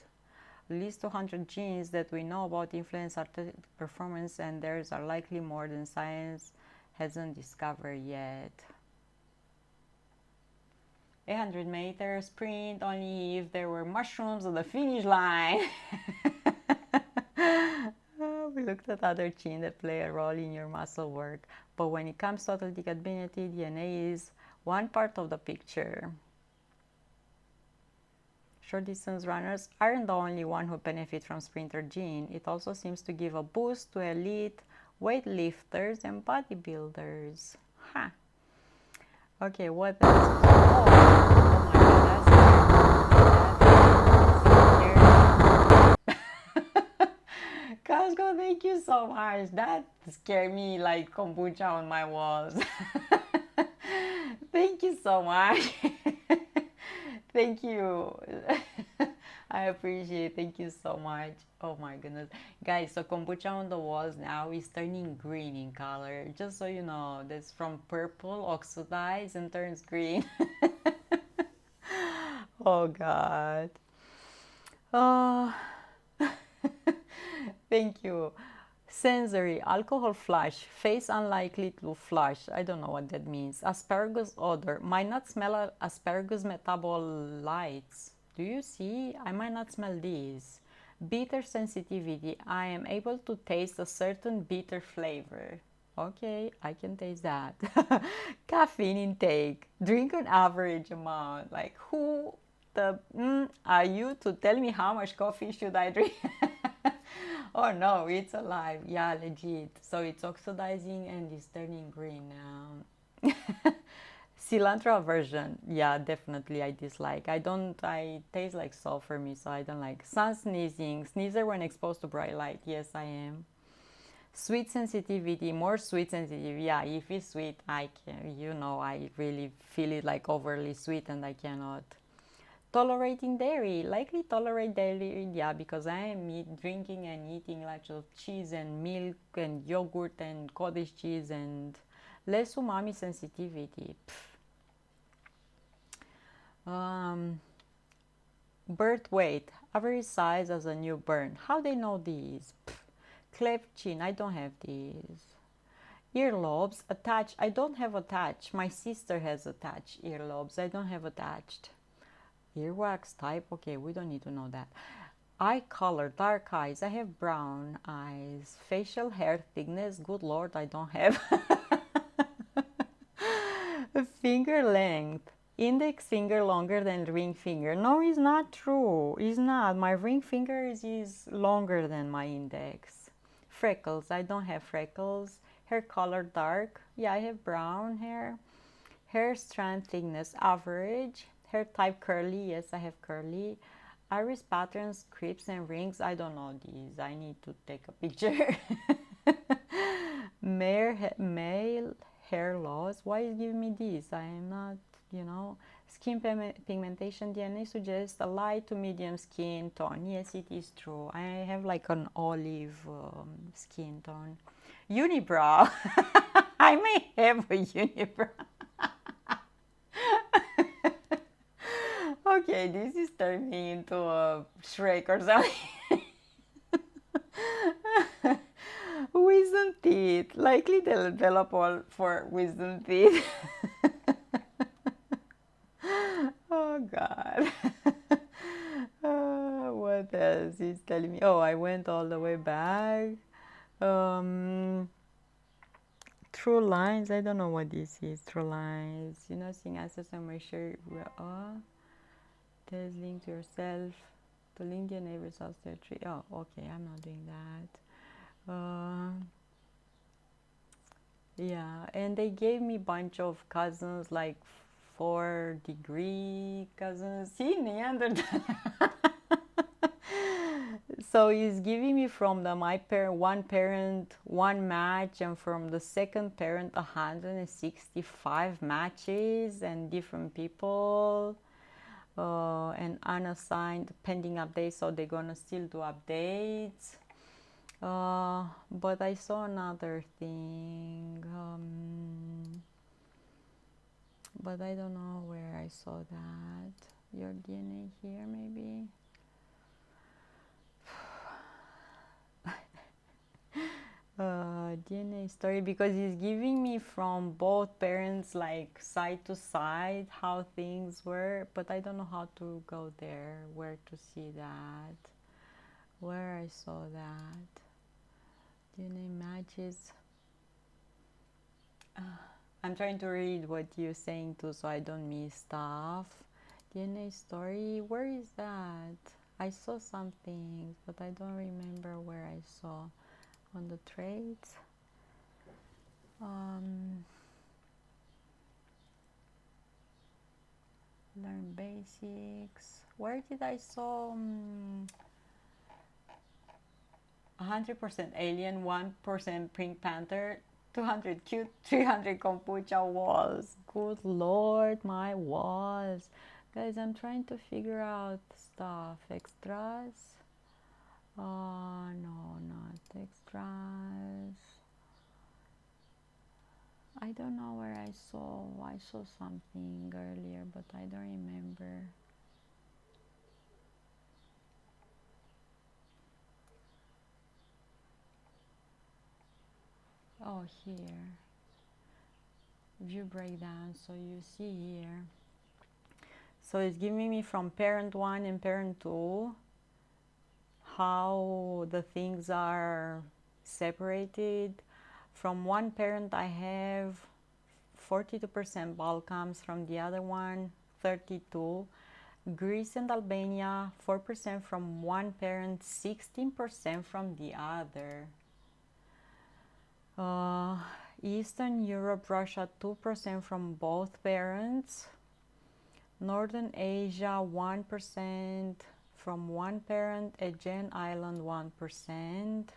At least 200 genes that we know about influence athletic performance, and theirs are likely more than science hasn't discovered yet. 800 meter sprint only if there were mushrooms on the finish line. We looked at other genes that play a role in your muscle work, but when it comes to athletic ability, DNA is one part of the picture. Short distance runners aren't the only one who benefit from sprinter gene. It also seems to give a boost to elite weightlifters and bodybuilders. Huh. Okay, what else? Oh my god, that's Costco, thank you so much. That scared me like kombucha on my walls. Thank you so much. Thank you. I appreciate it. Thank you so much. Oh my goodness. Guys, so kombucha on the walls now is turning green in color. Just so you know, that's from purple oxidized and turns green. Oh God. Oh. Thank you. Sensory, alcohol flush, face unlikely to flush. I don't know what that means. Asparagus odor, might not smell asparagus metabolites. Do you see? I might not smell these. Bitter sensitivity, I am able to taste a certain bitter flavor. Okay, I can taste that. Caffeine intake, drink an average amount. Like who the are you to tell me how much coffee should I drink? Oh no, it's alive. Yeah, legit. So it's oxidizing and it's turning green now. Cilantro aversion. Yeah, definitely I dislike. I taste like salt for me, so I don't like. Sun sneezing. Sneezer when exposed to bright light. Yes, I am. Sweet sensitivity, more sweet sensitivity. Yeah, if it's sweet, I can, I really feel it like overly sweet and I cannot. Tolerating dairy, likely tolerate dairy, yeah, because I am drinking and eating lots of cheese and milk and yogurt and cottage cheese and less umami sensitivity. Birth weight, average size as a newborn. How they know these? Cleft chin, I don't have these. Earlobes, attached, I don't have attached. My sister has attached earlobes, I don't have attached. Earwax type, okay, we don't need to know that. Eye color, dark eyes, I have brown eyes. Facial hair thickness, good lord, I don't have. Finger length, index finger longer than ring finger. No, it's not true. It's not. My ring finger is longer than my index. Freckles, I don't have freckles. Hair color dark, yeah, I have brown hair. Hair strand thickness average. Hair type curly, yes, I have curly. Iris patterns, crisps and rings, I don't know these. I need to take a picture. Male hair loss, why is giving me this? I am not, Skin pigmentation DNA suggests a light to medium skin tone. Yes, it is true. I have like an olive skin tone. Unibrow. I may have a unibrow. Okay, this is turning into a Shrek or something. Wisdom teeth. Likely they'll develop all for wisdom teeth. Oh God. What else is telling me? Oh, I went all the way back. True lines. I don't know what this is. True lines. Seeing answers and make sure there's link to yourself. To link your neighbor's house to a tree. Oh, okay. I'm not doing that. Yeah, and they gave me bunch of cousins, like 4-degree cousins. See, Neanderthal. So he's giving me from one parent, one match, and from the second parent, 165 matches and different people. and unassigned pending updates, so they're gonna still do updates. But I saw another thing, but I don't know where I saw that. Your DNA here, maybe. DNA story, because it's giving me from both parents, like side to side, how things were, but I don't know how to go there, where to see that, where I saw that. DNA matches. I'm trying to read what you're saying too, so I don't miss stuff. DNA story, where is that? I saw something, but I don't remember where I saw. On the traits. Learn basics. Where did I saw 100% alien, 1% pink panther, 200 cute, 300 kombucha walls. Good lord, my walls. Guys, I'm trying to figure out stuff. Extras. No, not extras. I don't know where I saw something earlier, but I don't remember. Oh, here. View breakdown. So you see here. So it's giving me from parent 1 and parent 2 how the things are separated. From one parent I have 42% Balkans, from the other one 32. Greece and Albania 4% from one parent, 16% from the other. Eastern Europe, Russia 2% from both parents. Northern Asia 1% from one parent. Aegean Island 1%.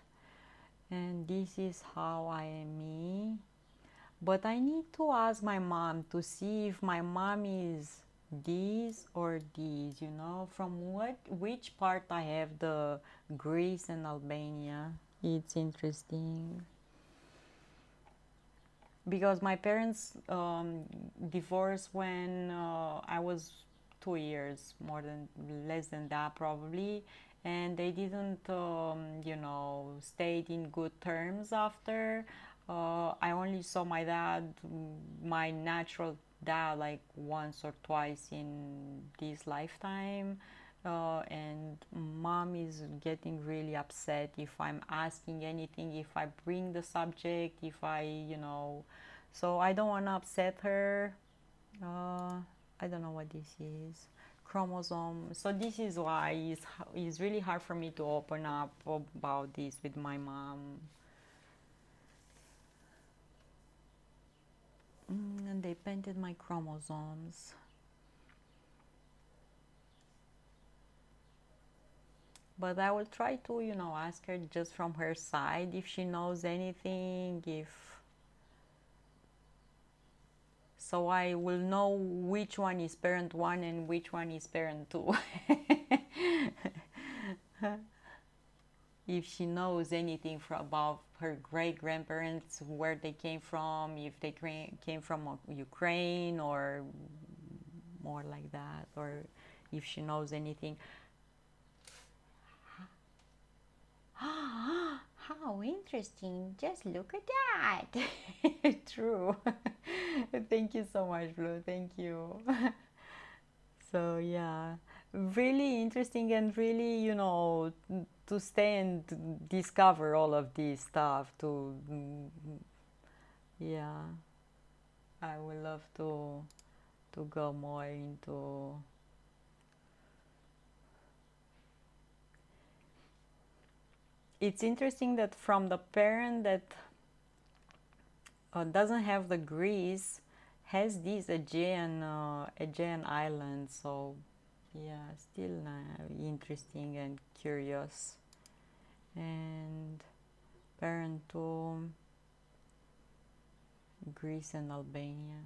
And this is how I am me. But I need to ask my mom to see if my mom is this or this, you know, from which part I have the Greece and Albania. It's interesting. Because my parents divorced when I was 2 years, less than that probably, and they didn't, you know, stayed in good terms after. I only saw my dad, my natural dad, like once or twice in this lifetime. And mom is getting really upset if I'm asking anything, if I bring the subject, if I, you know, so I don't want to upset her. I don't know what this is. Chromosome. So this is why it's really hard for me to open up about this with my mom. And they painted my chromosomes. But I will try to, you know, ask her just from her side if she knows anything, if so I will know which one is parent 1 and which one is parent 2. If she knows anything about her great grandparents, where they came from, if they came from Ukraine or more like that, or if she knows anything. How interesting. Just look at that. True. Thank you so much, Blue. Thank you. So, yeah, really interesting and really, you know, to stay and discover all of this stuff. Yeah, I would love to go more into. It's interesting that from the parent that doesn't have the Greece, has this Aegean island. So yeah, still interesting and curious. And parent to Greece and Albania.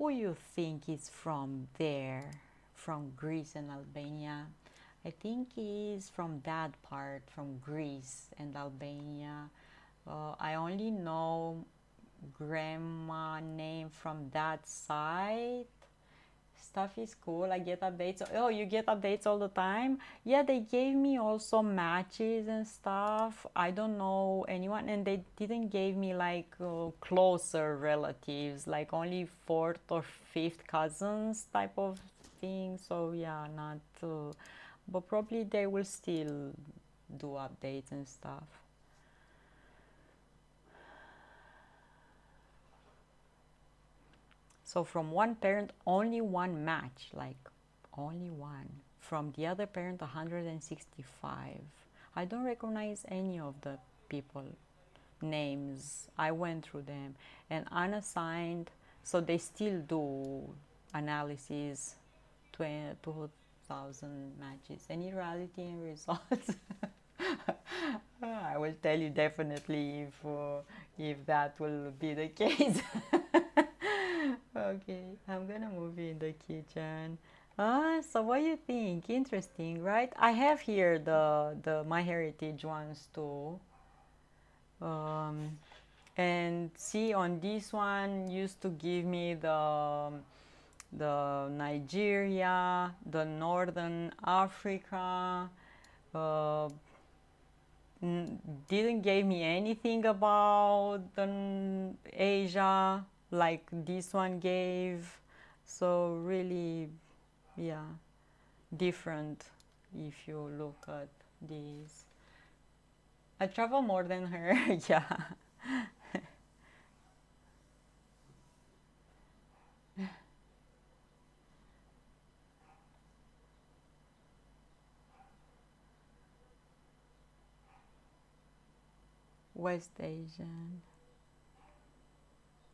who you think is from there, from Greece and Albania? I think he's from that part, from Greece and Albania. I only know grandma name from that side. Stuff is cool. I get updates. Oh, you get updates all the time? Yeah, they gave me also matches and stuff. I don't know anyone, and they didn't give me like closer relatives, like only fourth or fifth cousins type of thing. So yeah, not. But probably they will still do updates and stuff. So from one parent, only one match, like only one. From the other parent, 165. I don't recognize any of the people names. I went through them and unassigned. So they still do analysis, 2,000 matches. Any reality and results? I will tell you definitely if that will be the case. Okay, I'm gonna move in the kitchen. So what do you think? Interesting, right? I have here the My Heritage ones too. And see, on this one used to give me the Nigeria, the Northern Africa. Uh, didn't give me anything about Asia like this one gave. So really, yeah, different if you look at these. I travel more than her, yeah. West Asian.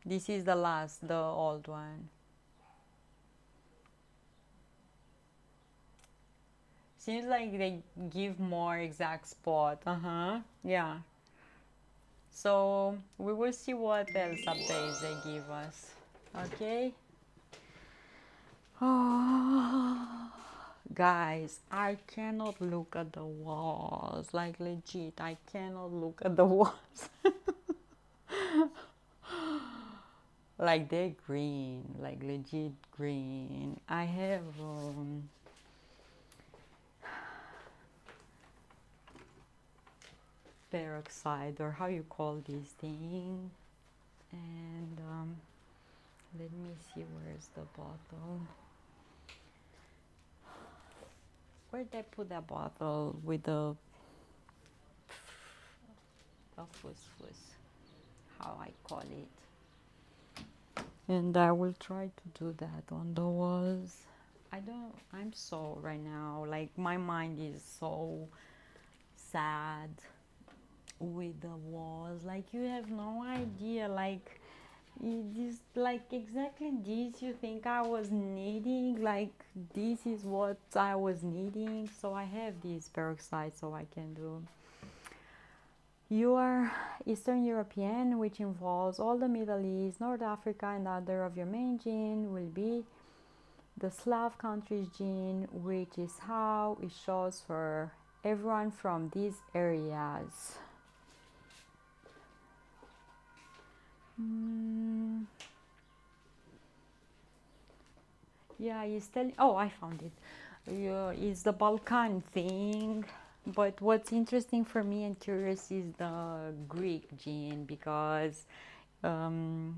This is the last, the old one. Seems like they give more exact spot. Yeah. So we will see what else updates they give us. Okay. Oh, guys, I cannot look at the walls. Like legit, I cannot look at the walls. Like they're green, like legit green. I have peroxide, or how you call this thing, and let me see, where's the bottle. Where did I put that bottle with the fuss, how I call it? And I will try to do that on the walls. I'm so right now, like my mind is so sad with the walls. Like you have no idea, like this, like exactly this you think I was needing, like this is what I was needing. So I have this peroxide so I can do. You are Eastern European, which involves all the Middle East, North Africa, and other of your main gene will be the Slav countries gene, which is how it shows for everyone from these areas. Yeah, he's telling. Oh, I found it. Yeah, it's the Balkan thing. But what's interesting for me and curious is the Greek gene, because kind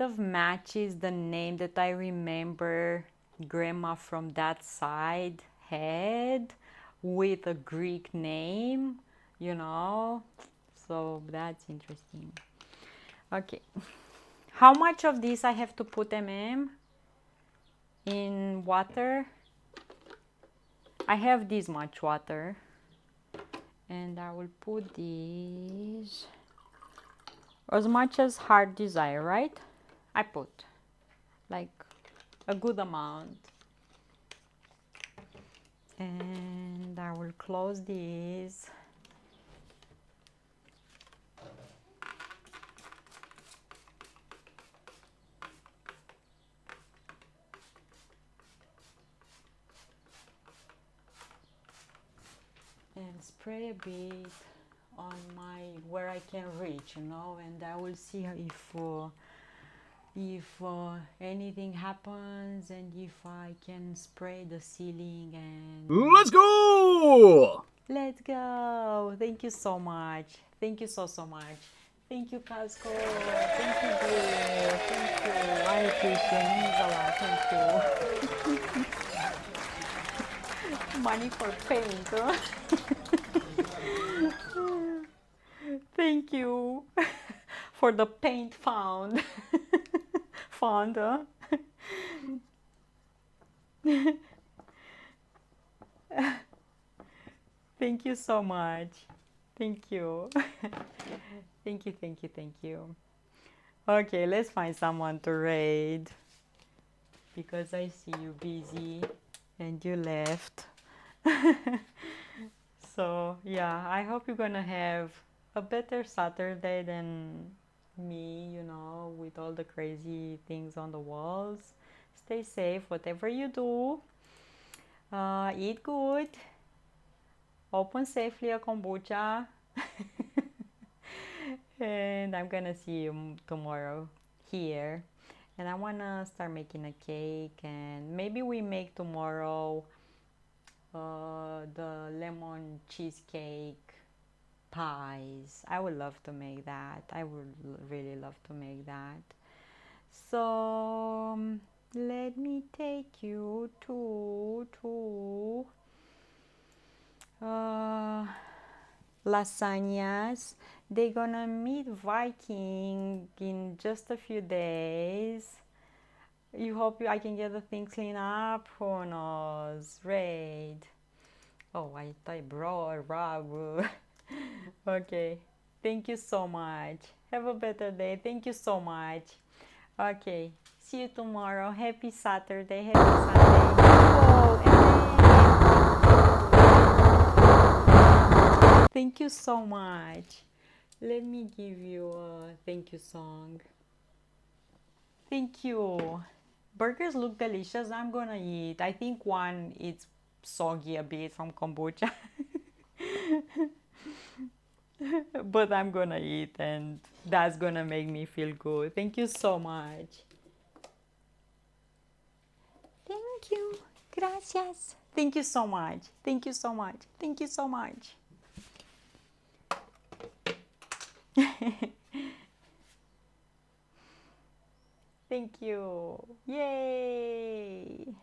of matches the name that I remember grandma from that side had with a Greek name, you know. So that's interesting. Okay. How much of this I have to put in water? I have this much water, and I will put these as much as heart desire, right? I put like a good amount, and I will close these. and spray a bit on my where I can reach, you know, and I will see if anything happens and if I can spray the ceiling and Let's go! let's go. Thank you so much. Thank you so much. Thank you, Casco. Thank you, dear. Thank you. I appreciate it. Means a lot. Thank you. Money for paint, huh? Thank you for the paint found. Found, huh? Thank you so much. Thank you. Thank you, thank you, thank you. Okay, let's find someone to raid because I see you busy and you left. So, yeah, I hope you're gonna have a better Saturday than me, you know, with all the crazy things on the walls. Stay safe, whatever you do. Eat good. Open safely a kombucha. And I'm gonna see you tomorrow here. And I wanna start making a cake, and maybe we make tomorrow the lemon cheesecake pies. I would love to make that. I would really love to make that. So let me take you to lasagnas. They're gonna meet Viking in just a few days. You hope I can get the things cleaned up? Who knows? Raid. Oh, I thought bro, Rob. Okay. Thank you so much. Have a better day. Thank you so much. Okay. See you tomorrow. Happy Saturday. Happy Sunday. Whoa, thank you so much. Let me give you a thank you song. Thank you. Burgers look delicious. I'm gonna eat. I think one is soggy a bit from kombucha. But I'm gonna eat and that's gonna make me feel good. Thank you so much. Thank you. Gracias. Thank you so much. Thank you so much. Thank you so much. Thank you. Yay.